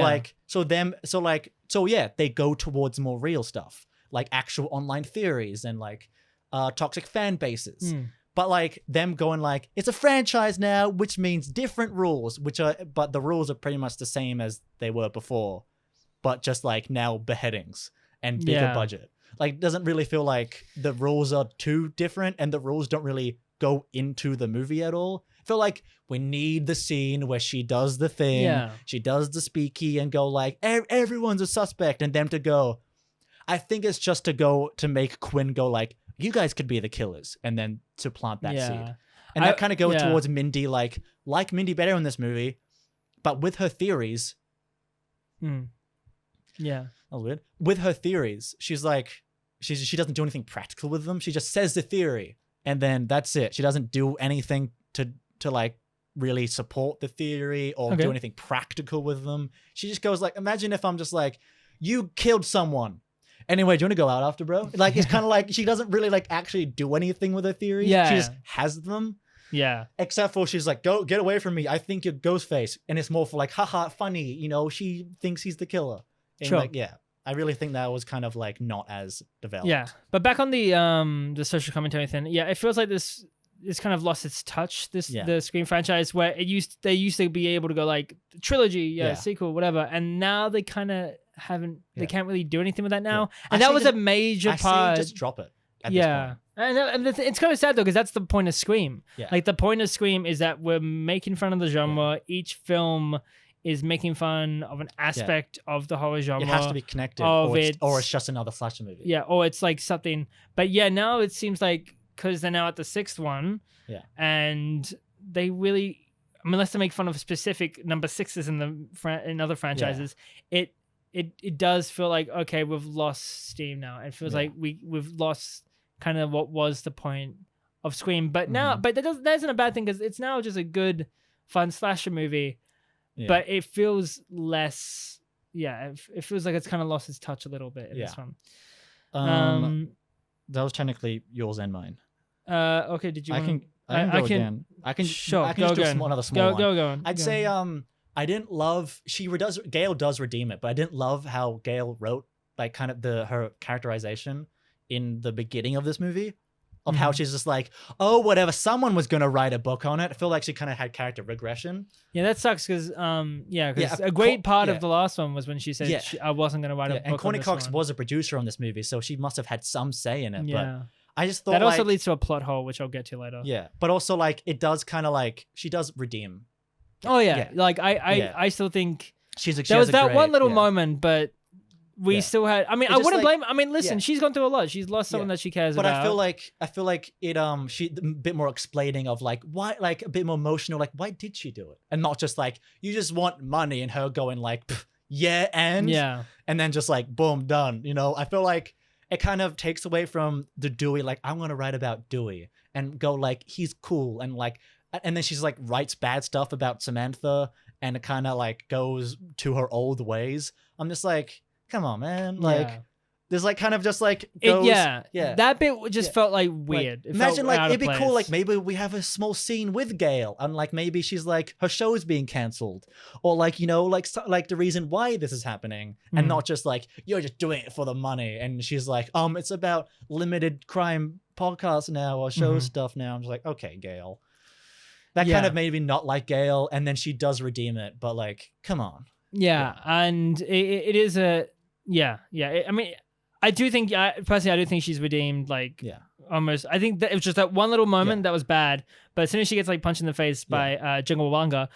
they go towards more real stuff, like actual online theories and like toxic fan bases. But like them going like, it's a franchise now, which means different rules, but the rules are pretty much the same as they were before, but just like now beheadings and bigger budget. Like, doesn't really feel like the rules are too different and the rules don't really go into the movie at all. I feel like we need the scene where she does the thing, she does the speaky and go like, everyone's a suspect, and them to go, I think it's just to make Quinn go like, you guys could be the killers, and then to plant that seed. And that kind of goes towards Mindy, like Mindy better in this movie, but with her theories. Yeah. That was weird. With her theories, she's like, she doesn't do anything practical with them. She just says the theory, and then that's it. She doesn't do anything to like really support the theory or do anything practical with them. She just goes like, imagine if I'm just like, you killed someone. Anyway, do you want to go out after, bro? Like, it's kind of like she doesn't really like actually do anything with her theories. Yeah. She just has them. Yeah. Except for she's like, go get away from me. I think you're Ghostface. And it's more for like, haha, funny. She thinks he's the killer. And sure. Like, yeah. I really think that was kind of like not as developed. Yeah. But back on the social commentary thing, it feels like it's kind of lost its touch, the Scream franchise, where they used to be able to go like trilogy, sequel, whatever, and now they kind of haven't. They can't really do anything with that now, and that was a major part. Just drop it. At this point. And it's kind of sad though, because that's the point of Scream. Yeah. Like the point of Scream is that we're making fun of the genre. Each film is making fun of an aspect of the horror genre. It has to be connected, or it's just another slasher movie. Yeah, or it's like something. But now it seems like, because they're now at the sixth one, and they really I mean, unless to make fun of specific number sixes in in other franchises, it does feel like, okay, we've lost steam now. It feels like we've lost kind of what was the point of Scream. But now, but that isn't a bad thing, because it's now just a good, fun slasher movie. Yeah. But it feels less. Yeah, it feels like it's kind of lost its touch a little bit in this one. That was technically yours and mine. Okay, did you? I can go again. I can just do another small one. Go. I'd say I didn't love Gail does redeem it, but I didn't love how Gail wrote like kind of her characterization in the beginning of this movie, of how she's just like, oh, whatever, someone was gonna write a book on it. I feel like she kind of had character regression. Yeah, that sucks, because a great part of the last one was when she said I wasn't gonna write a book. And Courtney Cox was a producer on this movie, so she must have had some say in it. But I just thought that also leads to a plot hole, which I'll get to later. Yeah, but also like it does kind of like she does redeem. Oh yeah, like I still think there was that one little moment, but we still had. I mean, I wouldn't blame. I mean, listen, she's gone through a lot. She's lost someone that she cares about. But I feel like it. She a bit more explaining of like why, like a bit more emotional. Like why did she do it, and not just like you just want money, and her going like and then just like boom done. You know, I feel like it kind of takes away from the Dewey. Like I'm gonna write about Dewey and go like he's cool and like, and then she's like writes bad stuff about Samantha and it kind of like goes to her old ways. I'm just like, come on, man. Like, there's like kind of just like goes, that bit just felt like weird. Like, imagine like it'd be cool. Like maybe we have a small scene with Gail, and like maybe she's like her show's being cancelled, or like you know like the reason why this is happening, and not just like you're just doing it for the money. And she's like, it's about limited crime podcasts now or show stuff now. I'm just like, okay, Gail. That kind of made me not like Gail, and then she does redeem it, but like, come on. And it is a I mean, I do think personally, I do think she's redeemed. Like, almost. I think that it was just that one little moment that was bad, but as soon as she gets like punched in the face by Jingle Wanga,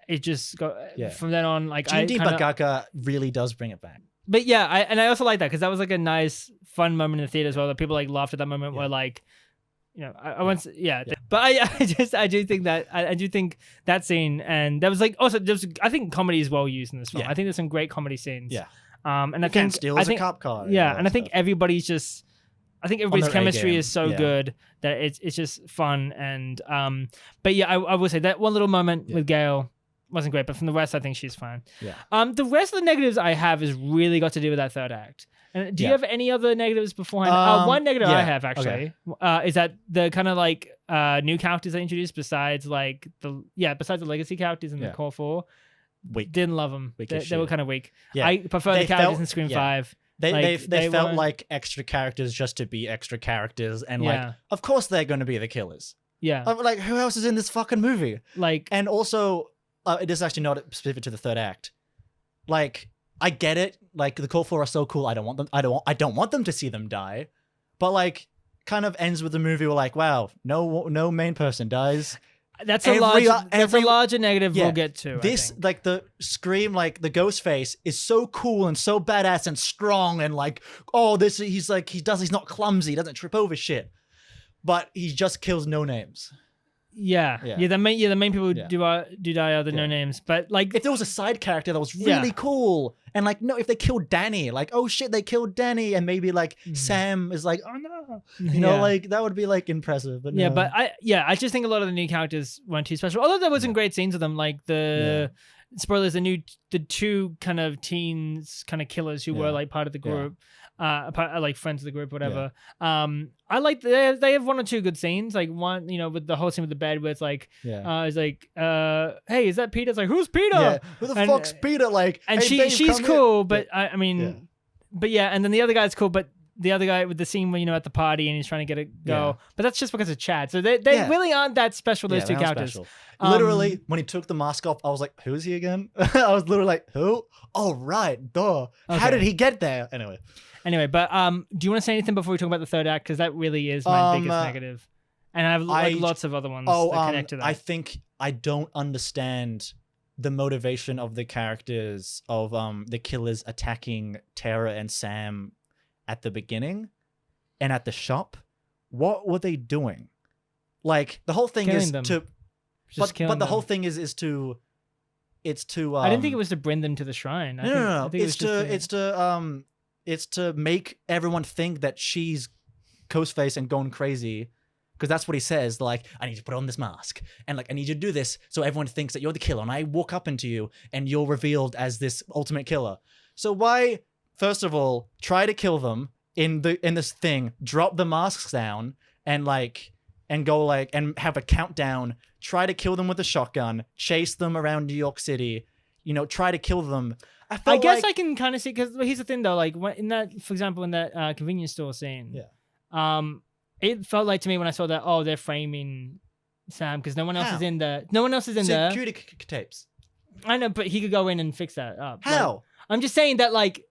it just got from then on. Like, Judy Bagaka really does bring it back. But I also like that, because that was like a nice, fun moment in the theater as well. That people like laughed at that moment where like. You know, I once, but I do think that I do think that scene, and there was like also I think comedy is well used in this film. I think there's some great comedy scenes. And I think steals a cop car. And I think everybody's just, I think everybody's chemistry is so good that it's just fun. And but I will say that one little moment with Gail wasn't great, but from the rest, I think she's fine. The rest of the negatives I have is really got to do with that third act. And do you have any other negatives beforehand? One negative I have actually is that the kind of like new characters they introduced besides like the legacy characters in the core four. Weak. Didn't love them. They were kind of weak. I prefer the characters in Scream 5. They felt like extra characters just to be extra characters, and like of course they're going to be the killers. Like who else is in this fucking movie? Like, and also it is actually not specific to the third act. Like, I get it. Like the core four are so cool. I don't want them to see them die. But like, kind of ends with the movie. We're like, wow, no main person dies. That's a larger negative we'll get to. This like the Scream, like the ghost face is so cool and so badass and strong and like, he's not clumsy, doesn't trip over shit, but he just kills no names. The main people do die are the no names, but like if there was a side character that was really cool, and like if they killed Danny, like oh shit they killed Danny, and maybe like Sam is like oh no, you know, like that would be like impressive. But no. I just think a lot of the new characters weren't too special, although there was some great scenes with them, like the spoilers, the two kind of teens kind of killers who were like part of the group. Like friends of the group, whatever. I like they have one or two good scenes. Like one, you know, with the whole scene with the bed where it's like, it's like, hey, is that Peter? It's like, who's Peter? Yeah. Who the fuck's Peter? Like, and hey, she's cool, but I mean, but and then the other guy's cool, but the other guy with the scene where, you know, at the party and he's trying to get it go, but that's just because of Chad. So they really aren't that special. Those two characters. Literally, when he took the mask off, I was like, who is he again? I was literally like, who? Oh right, duh. Okay. How did he get there? Anyway, but do you want to say anything before we talk about the third act? Because that really is my biggest negative. And I have lots of other ones that connect to that. I think I don't understand the motivation of the characters of the killers attacking Tara and Sam at the beginning and at the shop. What were they doing? Like, the whole thing Killing is them. to... But the whole thing is to I didn't think it was to bring them to the shrine. No. It's to make everyone think that she's Ghostface and going crazy, because that's what he says. Like, I need to put on this mask, and like I need you to do this so everyone thinks that you're the killer, and I walk up into you and you're revealed as this ultimate killer. So why, first of all, try to kill them in this thing, drop the masks down, and go like and have a countdown, try to kill them with a shotgun, chase them around New York City, try to kill them. I guess I can kind of see, because here's the thing though, like in that, for example, in that convenience store scene, it felt like to me when I saw that, oh, they're framing Sam because no one else is in there. No one else is in there. Security tapes. I know, but he could go in and fix that up. How? Like, I'm just saying that like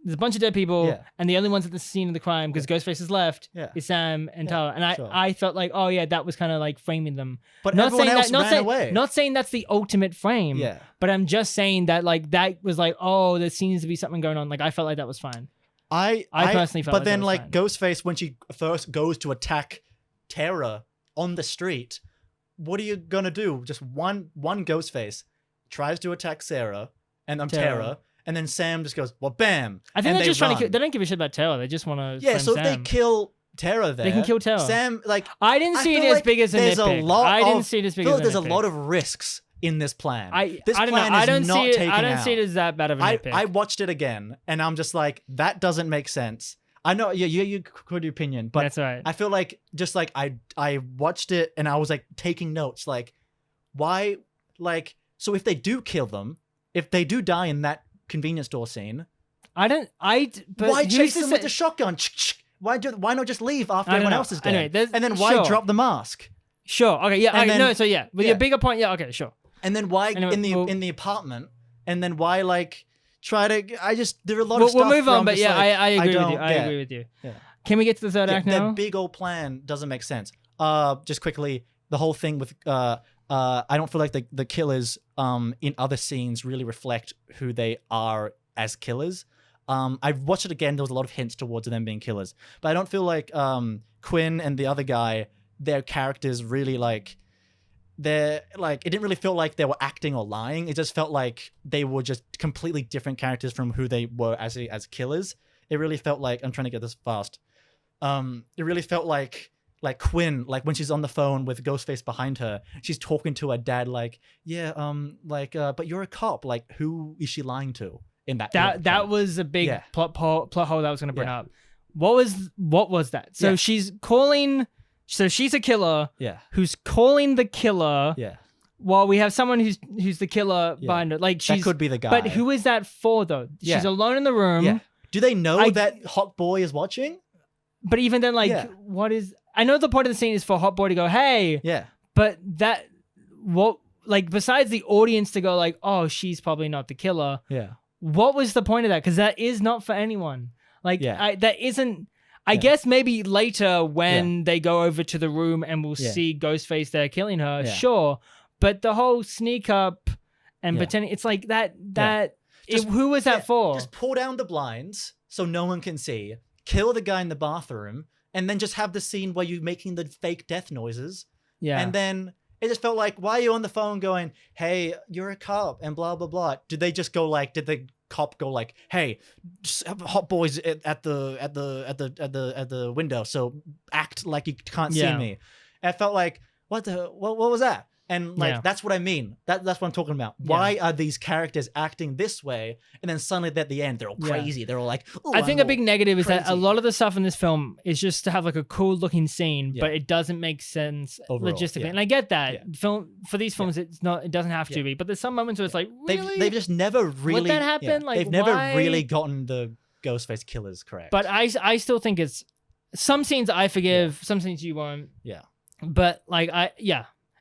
there's a bunch of dead people, and the only ones at the scene of the crime, because Ghostface is left, is Sam and Tara. And I felt like, oh yeah, that was kind of like framing them. But not everyone else ran away. Not saying that's the ultimate frame. Yeah. But I'm just saying that like that was like, oh, there seems to be something going on. Like I felt like that was fine. I personally felt. But then like fine. Ghostface, when she first goes to attack Tara on the street, what are you gonna do? Just one Ghostface tries to attack Sarah and Tara. And then Sam just goes, well, bam. I think they're just trying to kill. They don't give a shit about Tara. They just want to. Yeah, so Sam. They kill Tara there. They can kill Tara. Sam, like. I didn't see it as big as a nitpick. I didn't see it as big as a nitpick. There's a lot of risks in this plan. I don't know. I don't see it as that bad of a nitpick. I watched it again, and I'm just like, that doesn't make sense. I know, you could your opinion, but that's right. I feel like just like I watched it and I was like taking notes, like, why, like, so if they do kill them, if they do die in that convenience store scene, but why chase them with the shotgun? Why not just leave after everyone else is dead? And then why drop the mask? Sure. Okay. Yeah. With your bigger point. Yeah. Okay. Sure. And then why in the apartment? And then why like try to? There are a lot of stuff. We'll move on. But yeah, I agree with you. I agree with you. Yeah. Can we get to the third act now? The big old plan doesn't make sense. Just quickly, the whole thing with I don't feel like the killers in other scenes really reflect who they are as killers. I've watched it again. There was a lot of hints towards them being killers, but I don't feel like Quinn and the other guy, their characters really like. It didn't really feel like they were acting or lying. It just felt like they were just completely different characters from who they were as killers. It really felt like, I'm trying to get this fast. It really felt like Quinn, like when she's on the phone with Ghostface behind her, she's talking to her dad, like, but you're a cop. Like, who is she lying to in that? That was a big plot hole that I was going to bring up. What was that? So she's calling. So she's a killer. Yeah. Who's calling the killer? Yeah. While we have someone who's the killer behind her. Like that could be the guy. But who is that for though? Yeah. She's alone in the room. Yeah. Do they know that Hot Boy is watching? But even then, like, what is? I know the point of the scene is for Hot Boy to go, hey. Yeah. But besides the audience to go like, oh, she's probably not the killer. Yeah. What was the point of that? Because that is not for anyone. Like, that isn't. I guess maybe later when they go over to the room and we'll see Ghostface there killing her, sure. But the whole sneak up and pretending, it's like that. Who was that for? Just pull down the blinds so no one can see. Kill the guy in the bathroom, and then just have the scene where you're making the fake death noises. Yeah. And then it just felt like, why are you on the phone going, hey, you're a cop and blah, blah, blah. Did they just go like, did the cop go like, hey, Hot Boy's at the window, so act like you can't see me. And I felt like, what was that? And like, that's what I mean. That's what I'm talking about. Why are these characters acting this way? And then suddenly at the end, they're all crazy. They're all like, I think a big negative is that a lot of the stuff in this film is just to have like a cool looking scene, but it doesn't make sense overall, logistically. And I get that. Film for these films, it doesn't have to be. But there's some moments where it's like, really? They've just never really. Would that happen? Like, they've never really gotten the Ghostface killers correct. But I still think it's some scenes I forgive, some scenes you won't. Yeah. But like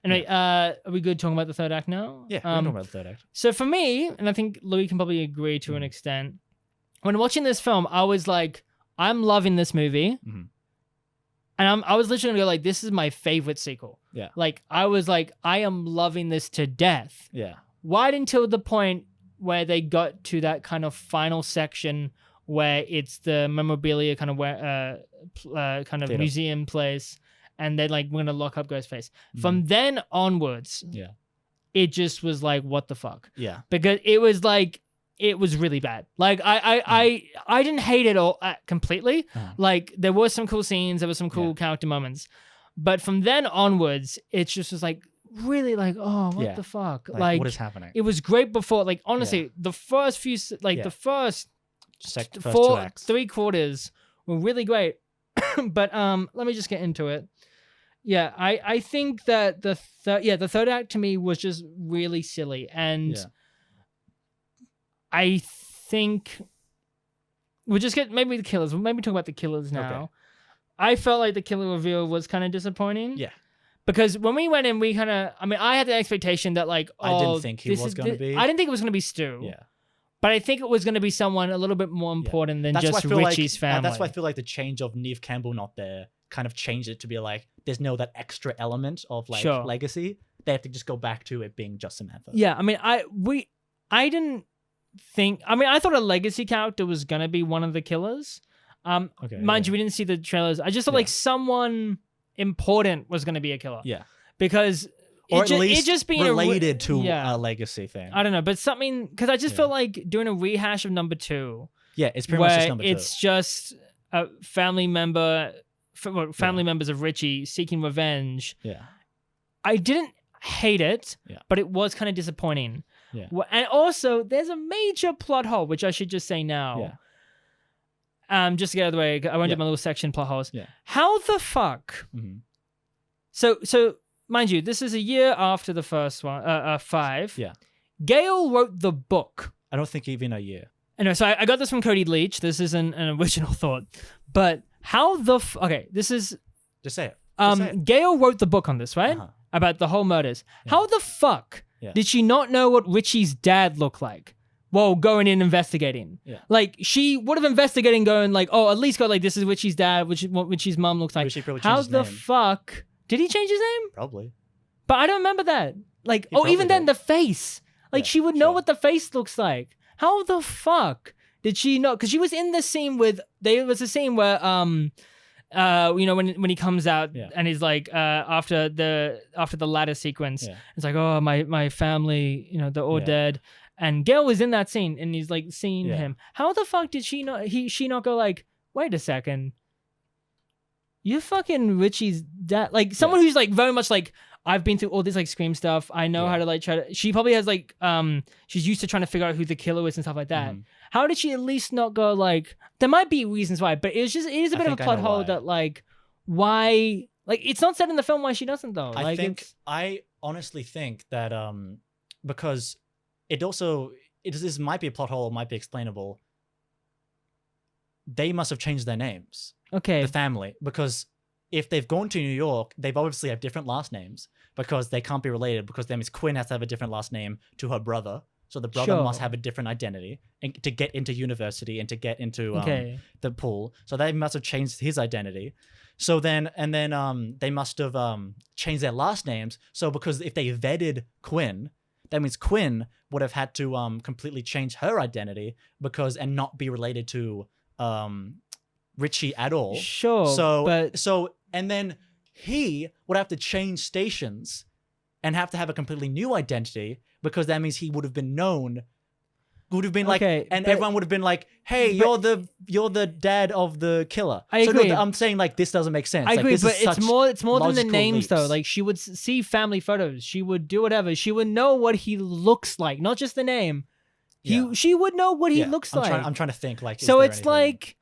Anyway, are we good talking about the third act now? Yeah, we're talking about the third act. So for me, and I think Louis can probably agree to an extent, when watching this film, I was like, I'm loving this movie. Mm-hmm. And I was literally going to go like, this is my favorite sequel. Yeah. Like, I was like, I am loving this to death. Yeah. Right until the point where they got to that kind of final section where it's the memorabilia kind of museum place. and they're like, we're gonna lock up Ghostface. From then onwards, it just was like, what the fuck? Yeah. Because it was like, it was really bad. Like I didn't hate it all completely. Like there were some cool scenes, there were some cool character moments, but from then onwards, it just was like really like, oh, what the fuck? Like what is happening? It was great before. Like honestly, the first few, the first 2 acts. 3/4 were really great. But let me just get into it. Yeah, I think that the third act to me was just really silly, and I think we'll just get maybe the killers. We'll maybe talk about the killers now. Okay. I felt like the killer reveal was kind of disappointing. Yeah. Because when we went in, we kind of, I had the expectation that like, I didn't think he was going to be. I didn't think it was going to be Stu. Yeah. But I think it was going to be someone a little bit more important than just Richie's family. That's why I feel like the change of Neve Campbell not there kind of changed it to be like, there's no that extra element of like legacy. They have to just go back to it being just Samantha. Yeah, I didn't think. I thought a legacy character was going to be one of the killers. Mind you, we didn't see the trailers. I just thought like someone important was going to be a killer. Yeah. Because or at least it just being related to a legacy thing. I don't know, but something, because I just felt like doing a rehash of number 2. Yeah, it's pretty much just number 2. It's just a family member, members of Richie seeking revenge. Yeah. I didn't hate it, but it was kind of disappointing. Yeah. And also, there's a major plot hole, which I should just say now. Yeah. Just to get out of the way, I won't do my little section plot holes. Yeah. How the fuck? Mm-hmm. So mind you, this is a year after the first one, 5. Yeah. Gale wrote the book. I don't think even a year. Anyway, so I got this from Cody Leach. This isn't an original thought, but how the okay? This is just say it. Gale wrote the book on this, right? About the whole murders. Yeah. How the fuck did she not know what Richie's dad looked like? Well, going in investigating. Yeah. Like, she would have investigated going like, oh, at least go like, this is Richie's dad, what Richie's mom looks like. How the fuck? Did he change his name? Probably. But I don't remember that. Like, even then, the face. Like, she would know what the face looks like. How the fuck did she know? Because she was in the scene with, there was a scene where, when he comes out and he's like, after the ladder sequence, it's like, oh, my family, they're all dead. And Gale was in that scene, and he's like seeing him. How the fuck did she not go like, wait a second, you're fucking Richie's dad? Like someone who's like very much like, I've been through all this like Scream stuff. I know how to like try to. She probably has like she's used to trying to figure out who the killer is and stuff like that. How did she at least not go like? There might be reasons why, but it is a bit of a plot hole that like why like it's not said in the film why she doesn't though. I honestly think that because. This might be a plot hole, it might be explainable. They must have changed their names. Okay. The family. Because if they've gone to New York, they've obviously have different last names because they can't be related because then Miss Quinn has to have a different last name to her brother. So the brother must have a different identity and to get into university and to get into the pool. So they must have changed his identity. So then they must have changed their last names. So because if they vetted Quinn, that means Quinn would have had to completely change her identity and not be related to Richie at all. Sure. And then he would have to change stations and have to have a completely new identity because that means he would have been known. Would have been like, everyone would have been like, "Hey, you're the dad of the killer." I agree. No, I'm saying like this doesn't make sense. I agree, this but it's more than the names leaps. though. Like she would see family photos, she would do whatever, she would know what he looks like, not just the name. She would know what he looks like. I'm trying to think like. So it's anything? Like,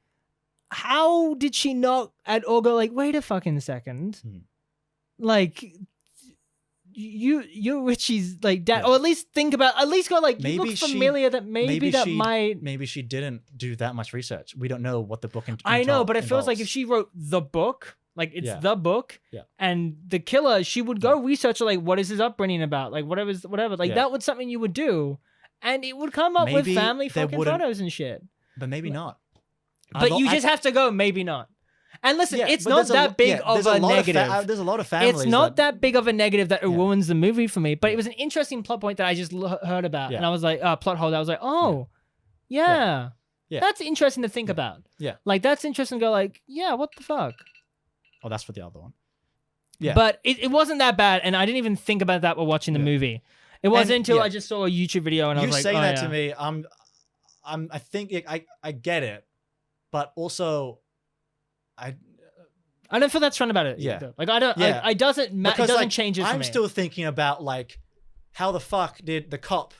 how did she not at all go like, wait a fucking second, like. You're Richie's like dad, or at least think about, at least go like, you look familiar. Maybe she didn't do that much research. We don't know what the book. I know, but it feels like if she wrote the book, like it's the book, and the killer, she would go research like what is his upbringing about, like whatever. Like that was something you would do, and it would come up with family fucking photos and shit. But maybe not. But you just have to go, maybe not. And listen, it's not that big of a negative. There's a lot of families. It's not that big of a negative that it ruins the movie for me, but it was an interesting plot point that I just heard about. And I was like, plot hole. I was like, oh, yeah. That's interesting to think about. Yeah. Like, that's interesting to go like, yeah, what the fuck? Oh, that's for the other one. Yeah. But it wasn't that bad, and I didn't even think about that while watching the movie. It wasn't until I just saw a YouTube video and I was like, saying that to me, I think I get it, but also I don't feel that strong about it. Yeah. Either. Like I don't. Yeah. It doesn't change it for me. I'm still thinking about like how the fuck did the cop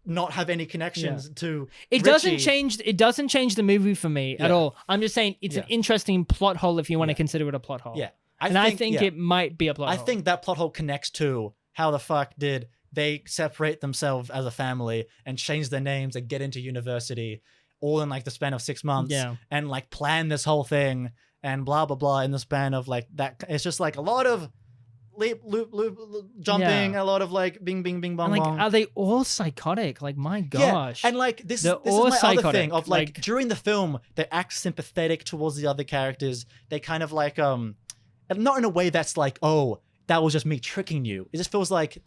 not have any connections to It doesn't change. It doesn't change the movie for me at all. I'm just saying it's an interesting plot hole if you want to consider it a plot hole. Yeah. I think it might be a plot hole. I think that plot hole connects to how the fuck did they separate themselves as a family and change their names and get into university all in like the span of 6 months and like plan this whole thing and blah, blah, blah in the span of like that. It's just like a lot of loop, jumping, a lot of like bing, bing, bing, bong, and, like, bong. are they all psychotic? Like, my gosh. Yeah. And like this is my other thing of like during the film, they act sympathetic towards the other characters. They kind of like, and not in a way that's like, oh, that was just me tricking you. It just feels like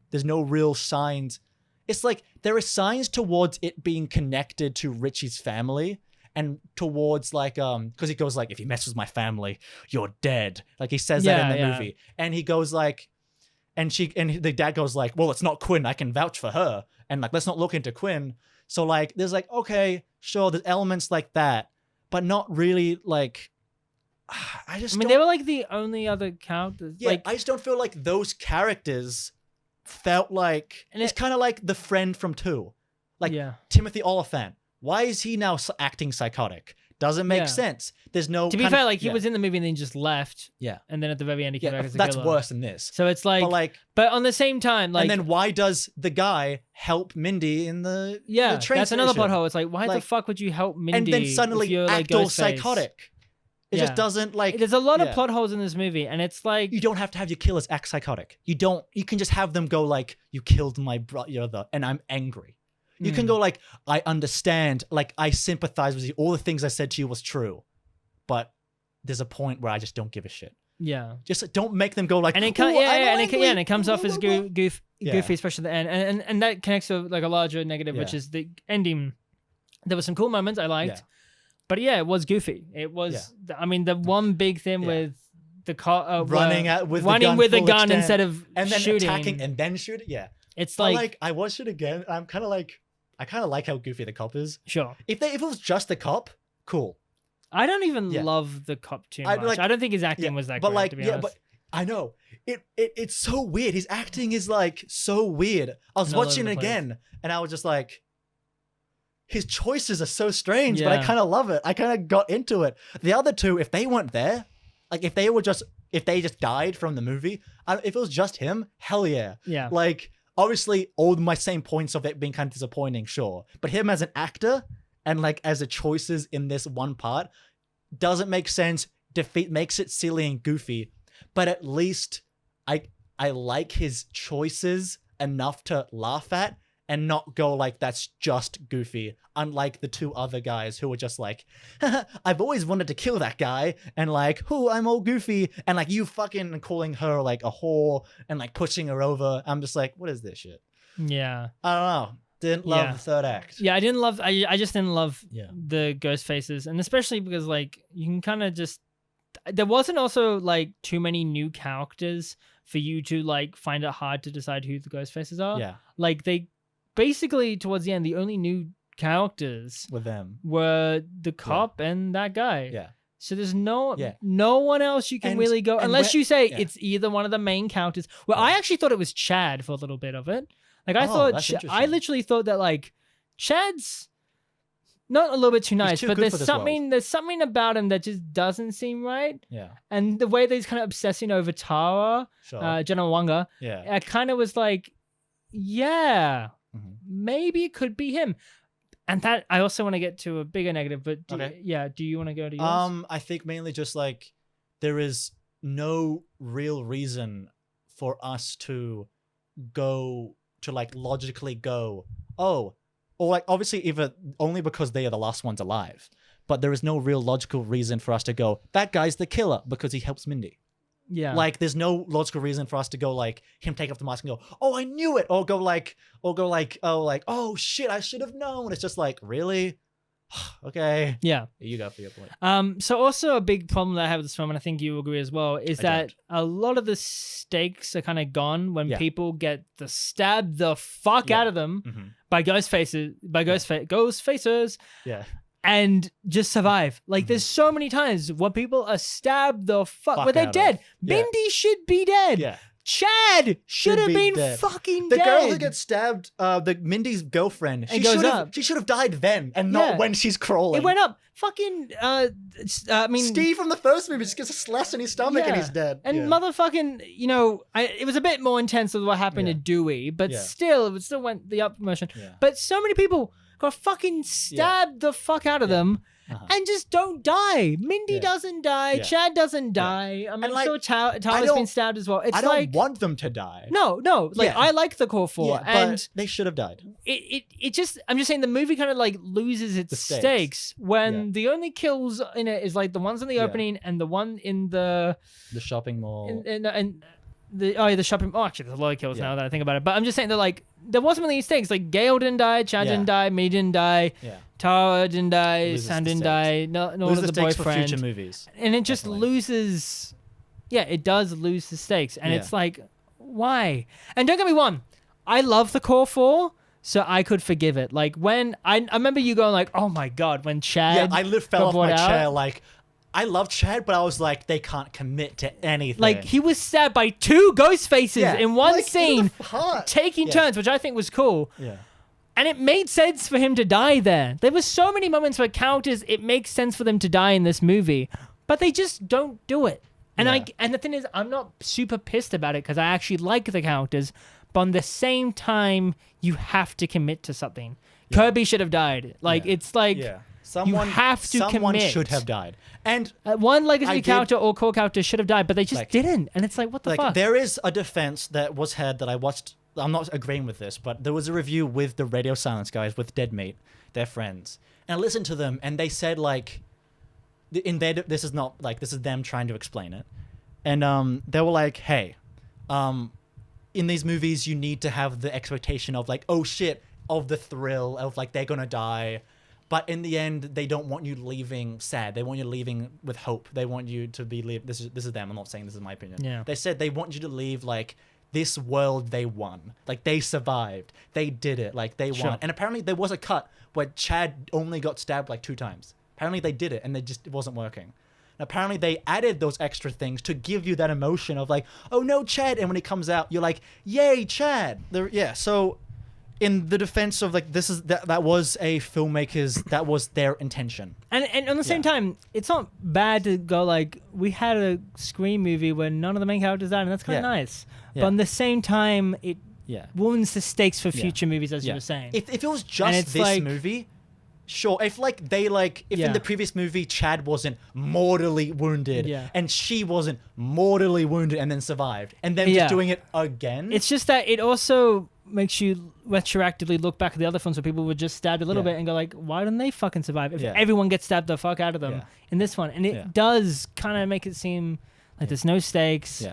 there's no real signs. It's like there are signs towards it being connected to Richie's family and towards like, because he goes like, if you mess with my family, you're dead. Like he says that in the movie. And he goes like, and the dad goes like, well, it's not Quinn. I can vouch for her. And like, let's not look into Quinn. So like, there's like, okay, sure. There's elements like that, but not really like, I mean, they were like the only other characters. Yeah, like, I just don't feel like those characters felt like, and it's kind of like the friend from 2, like Timothy Oliphant. Why is he now acting psychotic? Doesn't make sense. There's no. To be fair, like he was in the movie and then just left. Yeah, and then at the very end he came back as a that's killer. worse than this. So it's like, but on the same time, like, and then why does the guy help Mindy in the the train that's station? another plot hole. It's like, why the fuck would you help Mindy? And then suddenly if you're, act like, all Ghostface? psychotic. It just doesn't like. There's a lot of plot holes in this movie, and it's like you don't have to have your killers act psychotic. You can just have them go like, you killed my brother, and I'm angry. You can go like, I understand, like I sympathize with you. All the things I said to you was true, but there's a point where I just don't give a shit. Yeah, just don't make them go like. And it comes, and it comes off as goofy, especially at the end, and that connects to like a larger negative, which is the ending. There were some cool moments I liked. But yeah, it was goofy. It was, I mean, the one big thing with the car running with the gun instead of and then shooting. Attacking and then shooting. Yeah, it's like I watched it again. I'm kind of like, I kind of like how goofy the cop is. Sure. If it was just the cop, cool. I don't even love the cop too much. I don't think his acting was that but great. Like, to be honest. but I know it's so weird. His acting is like so weird. I was watching it again, and I was just like, his choices are so strange, but I kind of love it. I kind of got into it. The other two, if they weren't there, like if they just died from the movie, if it was just him, hell yeah. Yeah. Like obviously all my same points of it being kind of disappointing, sure. But him as an actor and like as the choices in this one part doesn't make sense. Makes it silly and goofy, but at least I like his choices enough to laugh at and not go like, that's just goofy. Unlike the 2 other guys who were just like, I've always wanted to kill that guy. And like, I'm all goofy. And like you fucking calling her like a whore and like pushing her over. I'm just like, what is this shit? Yeah. I don't know. Didn't love the third act. Yeah, I just didn't love the ghost faces. And especially because like, you can kind of just, there wasn't also like too many new characters for you to like find it hard to decide who the ghost faces are. Yeah. Like they, basically towards the end, the only new characters with them were the cop and that guy. Yeah. So there's no one else you can really go unless you say it's either one of the main characters. Well, I actually thought it was Chad for a little bit of it. Like I thought, I literally thought that like Chad's not a little bit too nice, but there's something about him that just doesn't seem right. Yeah. And the way that he's kind of obsessing over Tara, Jenna Ortega, I kind of was like, maybe it could be him. And that I also want to get to a bigger negative, but do you want to go to yours? I think mainly just like there is no real reason for us to go to like logically go, or like obviously either only because they are the last ones alive, but there is no real logical reason for us to go, that guy's the killer because he helps Mindy. Yeah. Like there's no logical reason for us to go like him take off the mask and go, oh, I knew it. Or go like, oh shit, I should have known. It's just like, really? Okay. Yeah. You go for your point. So also a big problem that I have with this film, and I think you agree as well, is that a lot of the stakes are kind of gone when people get the stab the fuck out of them by ghost faces, ghost facers. Yeah. And just survive. Like there's so many times when people are stabbed the fuck where they're dead. Mindy should be dead. Yeah. Chad should have been fucking dead. The girl who gets stabbed, the Mindy's girlfriend, she should have died then and not when she's crawling. It went up. Fucking, Steve from the first movie just gets a slash in his stomach and he's dead. And motherfucking, it was a bit more intense with what happened to Dewey, but still, it still went the up motion. Yeah. But so many people got fucking stabbed the fuck out of them. And just don't die. Mindy doesn't die. Chad doesn't die. I mean, I'm sure Tyler's been stabbed as well. It's I don't want them to die. No. I like the core four, and but they should have died. I'm just saying the movie kind of like loses its stakes when the only kills in it is like the ones in the opening and the one in the shopping mall the shopping. Oh, actually, there's a lot of kills now that I think about it. But I'm just saying that like there wasn't really stakes. Like Gail didn't die, Chad didn't die, me didn't die, Tara didn't die, Sam didn't die. None of the boyfriends. For future movies, and it just loses. Yeah, it does lose the stakes, and it's like, why? And don't get me wrong, I love the core four. So I could forgive it. Like when I remember you going like, oh my God, when Chad I fell off my chair like, I love Chad, but I was like, they can't commit to anything. Like he was stabbed by two ghost faces in one scene, taking turns, which I think was cool. Yeah. And it made sense for him to die there. There were so many moments where characters, it makes sense for them to die in this movie, but they just don't do it. And and the thing is, I'm not super pissed about it because I actually like the characters, but on the same time, you have to commit to something. Kirby should have died. Like it's like someone should have died. And one legacy character or core character should have died, but they just didn't. And it's like, what the fuck? There is a defense that was had that I watched. I'm not agreeing with this, but there was a review with the Radio Silence guys, with Dead Meat, their friends. And I listened to them, and they said, like, this is them trying to explain it. And they were like, hey, in these movies, you need to have the expectation of, like, oh shit, of the thrill of, like, they're gonna die. But in the end, they don't want you leaving sad. They want you leaving with hope. They want you to be this is them. I'm not saying this is my opinion. Yeah. They said they want you to leave like this world they won. Like they survived. They did it. Like they won. And apparently there was a cut where Chad only got stabbed like 2 times. Apparently they did it and it wasn't working. And apparently they added those extra things to give you that emotion of like, oh no, Chad. And when it comes out, you're like, yay, Chad. So in the defense of like that was a filmmaker's, that was their intention. And on the same time, it's not bad to go like, we had a Scream movie where none of the main characters died, and that's kind of nice. But on the same time, it ruins the stakes for future movies, as you were saying. If it was just this movie, sure. If in the previous movie Chad wasn't mortally wounded and she wasn't mortally wounded and then survived, and then just doing it again. It's just that it also makes you retroactively look back at the other films where people were just stabbed a little bit and go like, why didn't they fucking survive if everyone gets stabbed the fuck out of them in this one? And it does kind of make it seem like there's no stakes.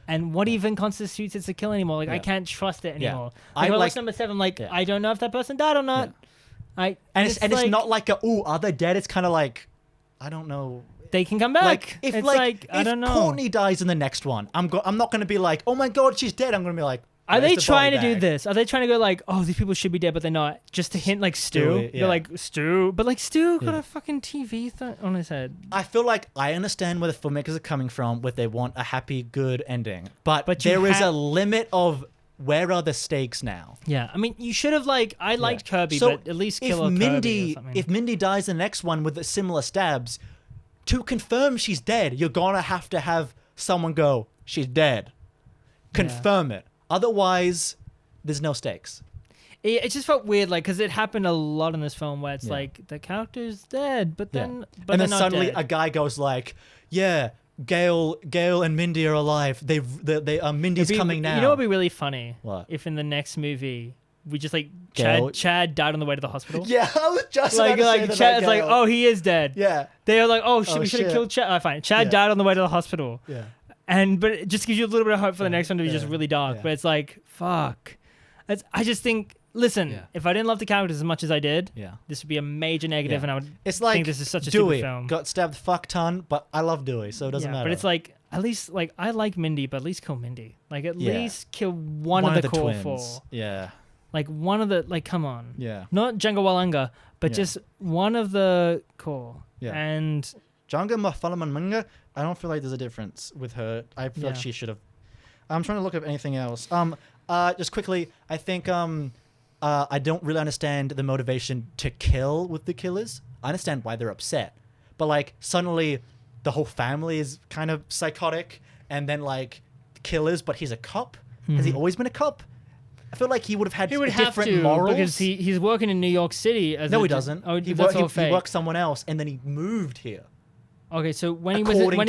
And what even constitutes it's a kill anymore? Like I can't trust it anymore. Like, I watched number 7. Like I don't know if that person died or not. It's not like are they dead? It's kind of like, I don't know. They can come back. Like if I don't know. Courtney dies in the next one, I'm not going to be like, oh my god, she's dead. I'm going to be like, are they trying to do this? Are they trying to go like, oh, these people should be dead, but they're not? Just to hint like Stu. They're like, Stu. But like Stu got a fucking TV on his head. I feel like I understand where the filmmakers are coming from, where they want a happy, good ending. But there is a limit of where are the stakes now? Yeah. I mean, you should have I liked Kirby, but at least kill Kirby or something. If Mindy dies in the next one with the similar stabs, to confirm she's dead, you're going to have someone go, she's dead. Confirm it. Otherwise, there's no stakes. It just felt weird, like, because it happened a lot in this film where it's like, the character's dead, but then suddenly dead. A guy goes like, yeah, Gail and Mindy are alive. Mindy's coming now. You know what would be really funny? What? If in the next movie, we just Chad died on the way to the hospital. Yeah, I was just about to say that. Chad's like, oh, he is dead. Yeah. They're like, oh shit, we should have killed Chad. Oh, fine. Chad died on the way to the hospital. Yeah. But it just gives you a little bit of hope for the next one to be just really dark. But it's like, fuck. I just think Listen, if I didn't love the characters as much as I did, Yeah. this would be a major negative, and I would It's like think this is such a Dewey stupid film. got stabbed fuck ton, but I love Dewey, so it doesn't matter. But it's like, at least, like, I like Mindy, but at least kill Mindy. Like, at Yeah. least kill one of the core twins. four. Yeah. Like, one of the, like, come on. Yeah. Not Django Walanga, but Yeah. just one of the core. Yeah. And Django Mafalamanmunga, I don't feel like there's a difference with her. I feel like she should have. I'm trying to look up anything else. Just quickly, I think I don't really understand the motivation to kill with the killers. I understand why they're upset, but like suddenly the whole family is kind of psychotic, and then like killers, but he's a cop. Has he always been a cop? I feel like he would have had different morals. because he's working in New York City. As no, he doesn't. Oh, he that's all fake. he worked somewhere else, and then he moved here. Okay, so when he According was to the when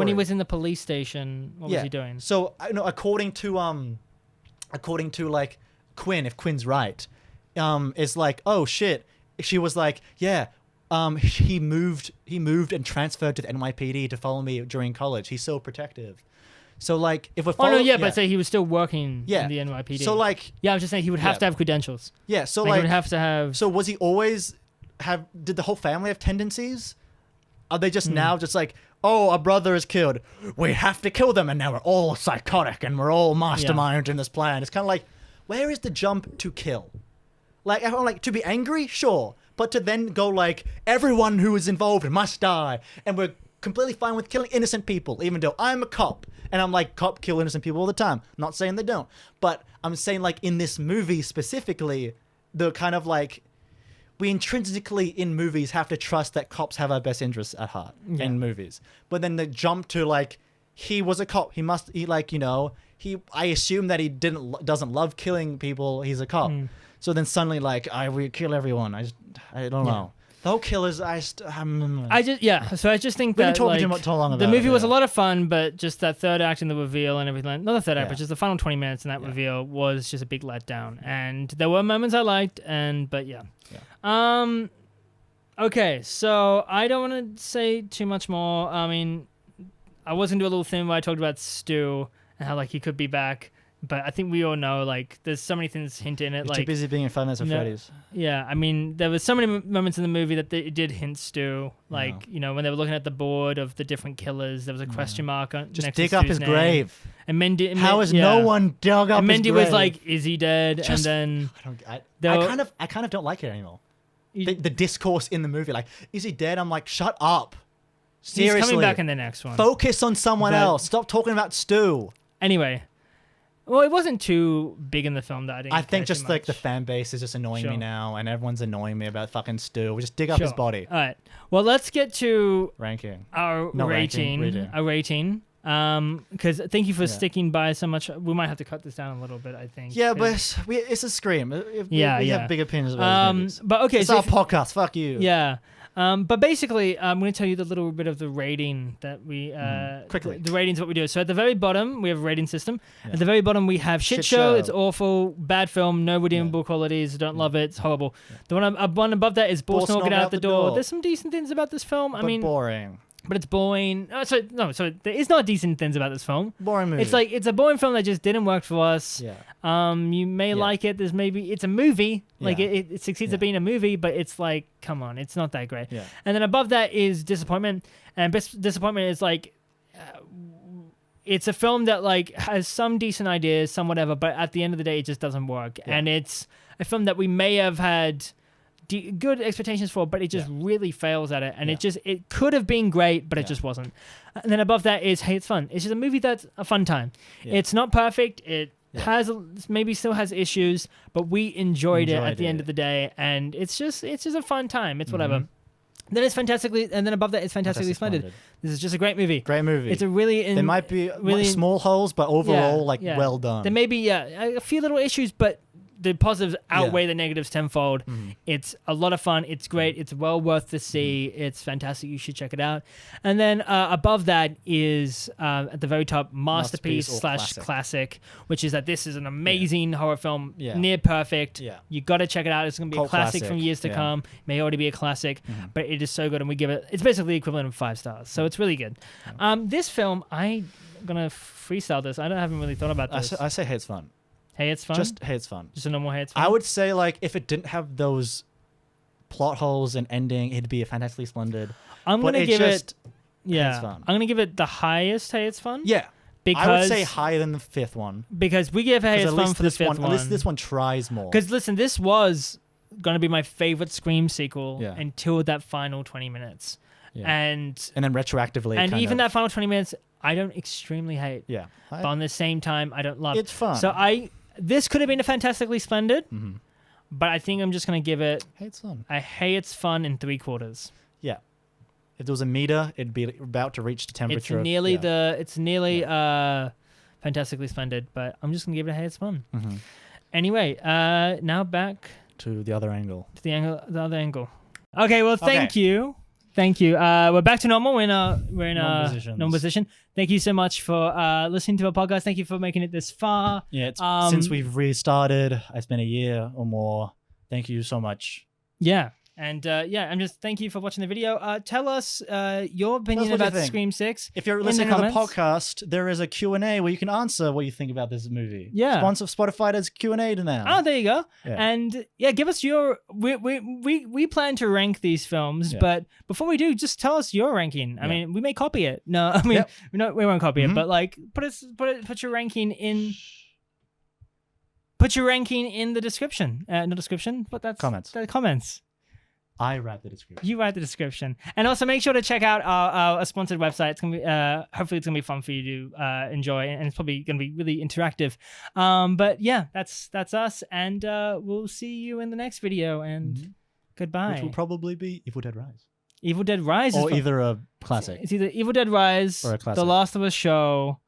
he story. was in the police station, what was he doing? So according to like Quinn, if Quinn's right, it's like, oh shit. She was like, yeah, he moved and transferred to the NYPD to follow me during college. He's so protective. So like, if we're following, but say he was still working in the NYPD. So like, I was just saying he would have to have credentials. Yeah. So Like, like, he would have to have. so was he always have? Did the whole family have tendencies? Are they just now just like, oh, our brother is killed, we have to kill them, and now we're all psychotic and we're all mastermind in this plan? It's kind of like, where is the jump to kill? Like, I'm like, to be angry, sure, but to then go like, everyone who is involved must die, and we're completely fine with killing innocent people, even though I'm a cop, and I'm like, cop kill innocent people all the time. Not saying they don't, but I'm saying like in this movie specifically, the kind of like, we intrinsically in movies have to trust that cops have our best interests at heart in movies. But then the jump to like, he was a cop. I assume that he doesn't love killing people. He's a cop. So then suddenly like, we kill everyone. I don't know. The whole killers, So I just think We've been that talking like, too long about the movie it, was a lot of fun, but just that third act and the reveal and everything. Not the third act, but just the final 20 minutes in that reveal was just a big letdown. And there were moments I liked, but yeah. Okay, so I don't want to say too much more. I mean, I was going to do a little thing where I talked about Stu and how like he could be back. But I think we all know, like, there's so many things hinted in it. You're like, too busy being in Five Nights at Freddy's. Yeah, I mean, there was so many moments in the movie that it did hint Stu. Like, when they were looking at the board of the different killers, there was a question mark on Just next dig to up Stu's his name. grave. And Mindy, How has no one dug up and his Mindy grave? was like, "Is he dead?" And then I kind of don't like it anymore. The discourse in the movie, like, is he dead? I'm like, shut up. Seriously, he's coming back in the next one. Focus on someone else. Stop talking about Stu. Anyway. Well, it wasn't too big in the film that I think just like the fan base is just annoying me now, and everyone's annoying me about fucking Stu. We just dig up his body. All right. Well, let's get to ranking. Our rating. Our rating. Because thank you for sticking by so much. We might have to cut this down a little bit, I think. Yeah, but it's a Scream. We have big opinions about movies. But okay, it's our podcast. Fuck you. Yeah. But basically, I'm going to tell you the little bit of the rating that we... Quickly. The ratings, what we do. So at the very bottom, we have a rating system. Yeah. At the very bottom, we have shit show. It's awful. Bad film. No redeemable qualities. Don't love it. It's horrible. The one above that is Boston Get Out the door. There's some decent things about this film. But boring. But it's boring. So there is not decent things about this film. Boring movie. It's like, it's a boring film that just didn't work for us. Yeah. You may like it. It's a movie. Like it succeeds at being a movie, but it's like, come on, it's not that great. Yeah. And then above that is Disappointment. And Disappointment is like, it's a film that like has some decent ideas, some whatever, but at the end of the day, it just doesn't work. Yeah. And it's a film that we may have had good expectations for, but it just really fails at it, and it could have been great, but it just wasn't. And then above that is Hey, It's Fun. It's just a movie that's a fun time. It's not perfect. It has maybe still has issues, but we enjoyed it at the end of the day, and it's just a fun time. It's whatever. Then it's and then above that it's Fantastically Splendid. This is just a great movie. Great movie. It's a really there might be really small holes, but overall well done. There may be a few little issues, but the positives outweigh the negatives tenfold. It's a lot of fun. It's great. It's well worth the see. It's fantastic. You should check it out. And then above that is at the very top, masterpiece / classic, which is that this is an amazing horror film, near perfect. You got to check it out. It's going to be a classic from years to come. It may already be a classic, but it is so good, and we give it. It's basically the equivalent of 5 stars. So it's really good. This film, I'm gonna freestyle this. I haven't really thought about this. I say Hey, It's Fun. Hey, it's fun. Just Hey, it's fun. Just a normal Hey, it's fun. I would say like if it didn't have those plot holes and ending, it'd be a fantastically splendid. I'm But gonna it give just- it. Yeah, It's fun. I'm gonna give it the highest Hey, it's fun. Yeah. because I would say higher than the fifth one. because we give Hey, 'Cause it's at fun least for the fifth one. At least this one tries more. Because listen, this was gonna be my favorite Scream sequel Yeah. until that final 20 minutes, Yeah. and then retroactively, and kind even of, that final 20 minutes, I don't extremely hate. yeah, But on the same time, I don't love. it's fun. So this could have been a fantastically splendid, Mhm. but I think I'm just gonna give it Hey, it's fun. a Hey, it's fun in 3/4. Yeah. If there was a meter, it'd be about to reach the It's temperature. nearly yeah. it's nearly fantastically splendid, but I'm just gonna give it a Hey, it's fun. Mhm. Anyway, now back To the other angle. to the other angle. Okay, well, thank you. We're back to normal. We're in Normal positions. normal position. Thank you so much for listening to our podcast. Thank you for making it this far. Yeah, it's, since we've restarted, it's been a year or more. Thank you so much. Yeah. And I'm just thank you for watching the video. Tell us your opinion what you about think. Scream 6. If you're in listening the to the comments. podcast, there is a Q&A where you can answer what you think about this movie. Yeah. Sponsor Spotify does Q&A now. Oh, there you go. Yeah. And give us your. We plan to rank these films, Yeah. but before we do, just tell us your ranking. I mean, we may copy it. No, I mean, Yep. we won't copy it, Mhm. but like, put your ranking in. Put your ranking in the description. No description, but that's Comments. The comments. I write the description. You write the description, and also make sure to check out our sponsored website. It's gonna be hopefully it's gonna be fun for you to enjoy, and it's probably gonna be really interactive. But yeah, that's us, and we'll see you in the next video. And goodbye. Which will probably be Evil Dead Rise. Evil Dead Rise, Or is either a classic. It's either Evil Dead Rise, Or a classic. The Last of Us Show,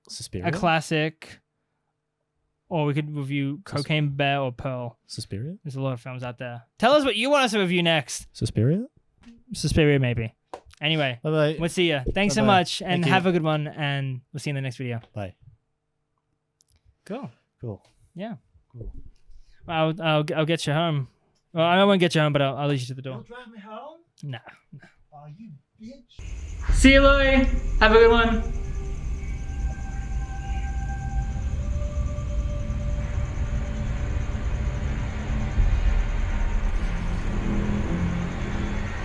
Suspiria? a classic, or we could review Cocaine Bear or Pearl. Suspiria? There's a lot of films out there. Tell us what you want us to review next. Suspiria? Suspiria, maybe. Anyway, Bye-bye. we'll see you. Thanks so Bye-bye. much, and Thank you. have a good one, and we'll see you in the next video. Bye. Cool. Cool. Yeah. Cool. Well, I'll get you home. Well, I won't get you home, but I'll lead you to the door. drive me home? Nah. Oh, you bitch. See you, Louie. Have a good one.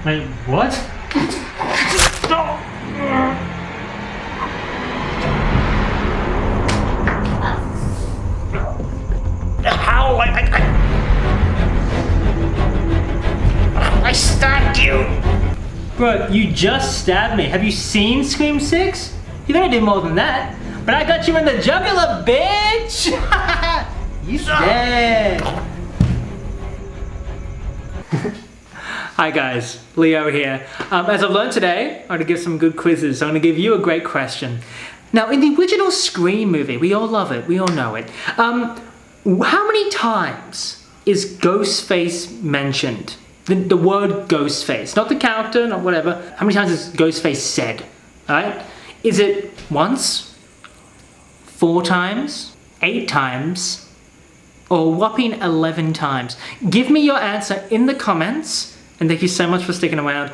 Wait, what? How? I stabbed you! Bro, you just stabbed me. Have you seen Scream 6? You gotta do more than that. But I got you in the jugular, bitch! You dead. Hi guys, Leo here. As I've learned today, I'm going to give some good quizzes. So I'm going to give you a great question. Now, in the original Scream movie, we all love it, we all know it. How many times is Ghostface mentioned? The word Ghostface, not the character, not whatever. How many times is Ghostface said? Alright? Is it once, 4 times, 8 times, or a whopping 11 times? Give me your answer in the comments, and thank you so much for sticking around.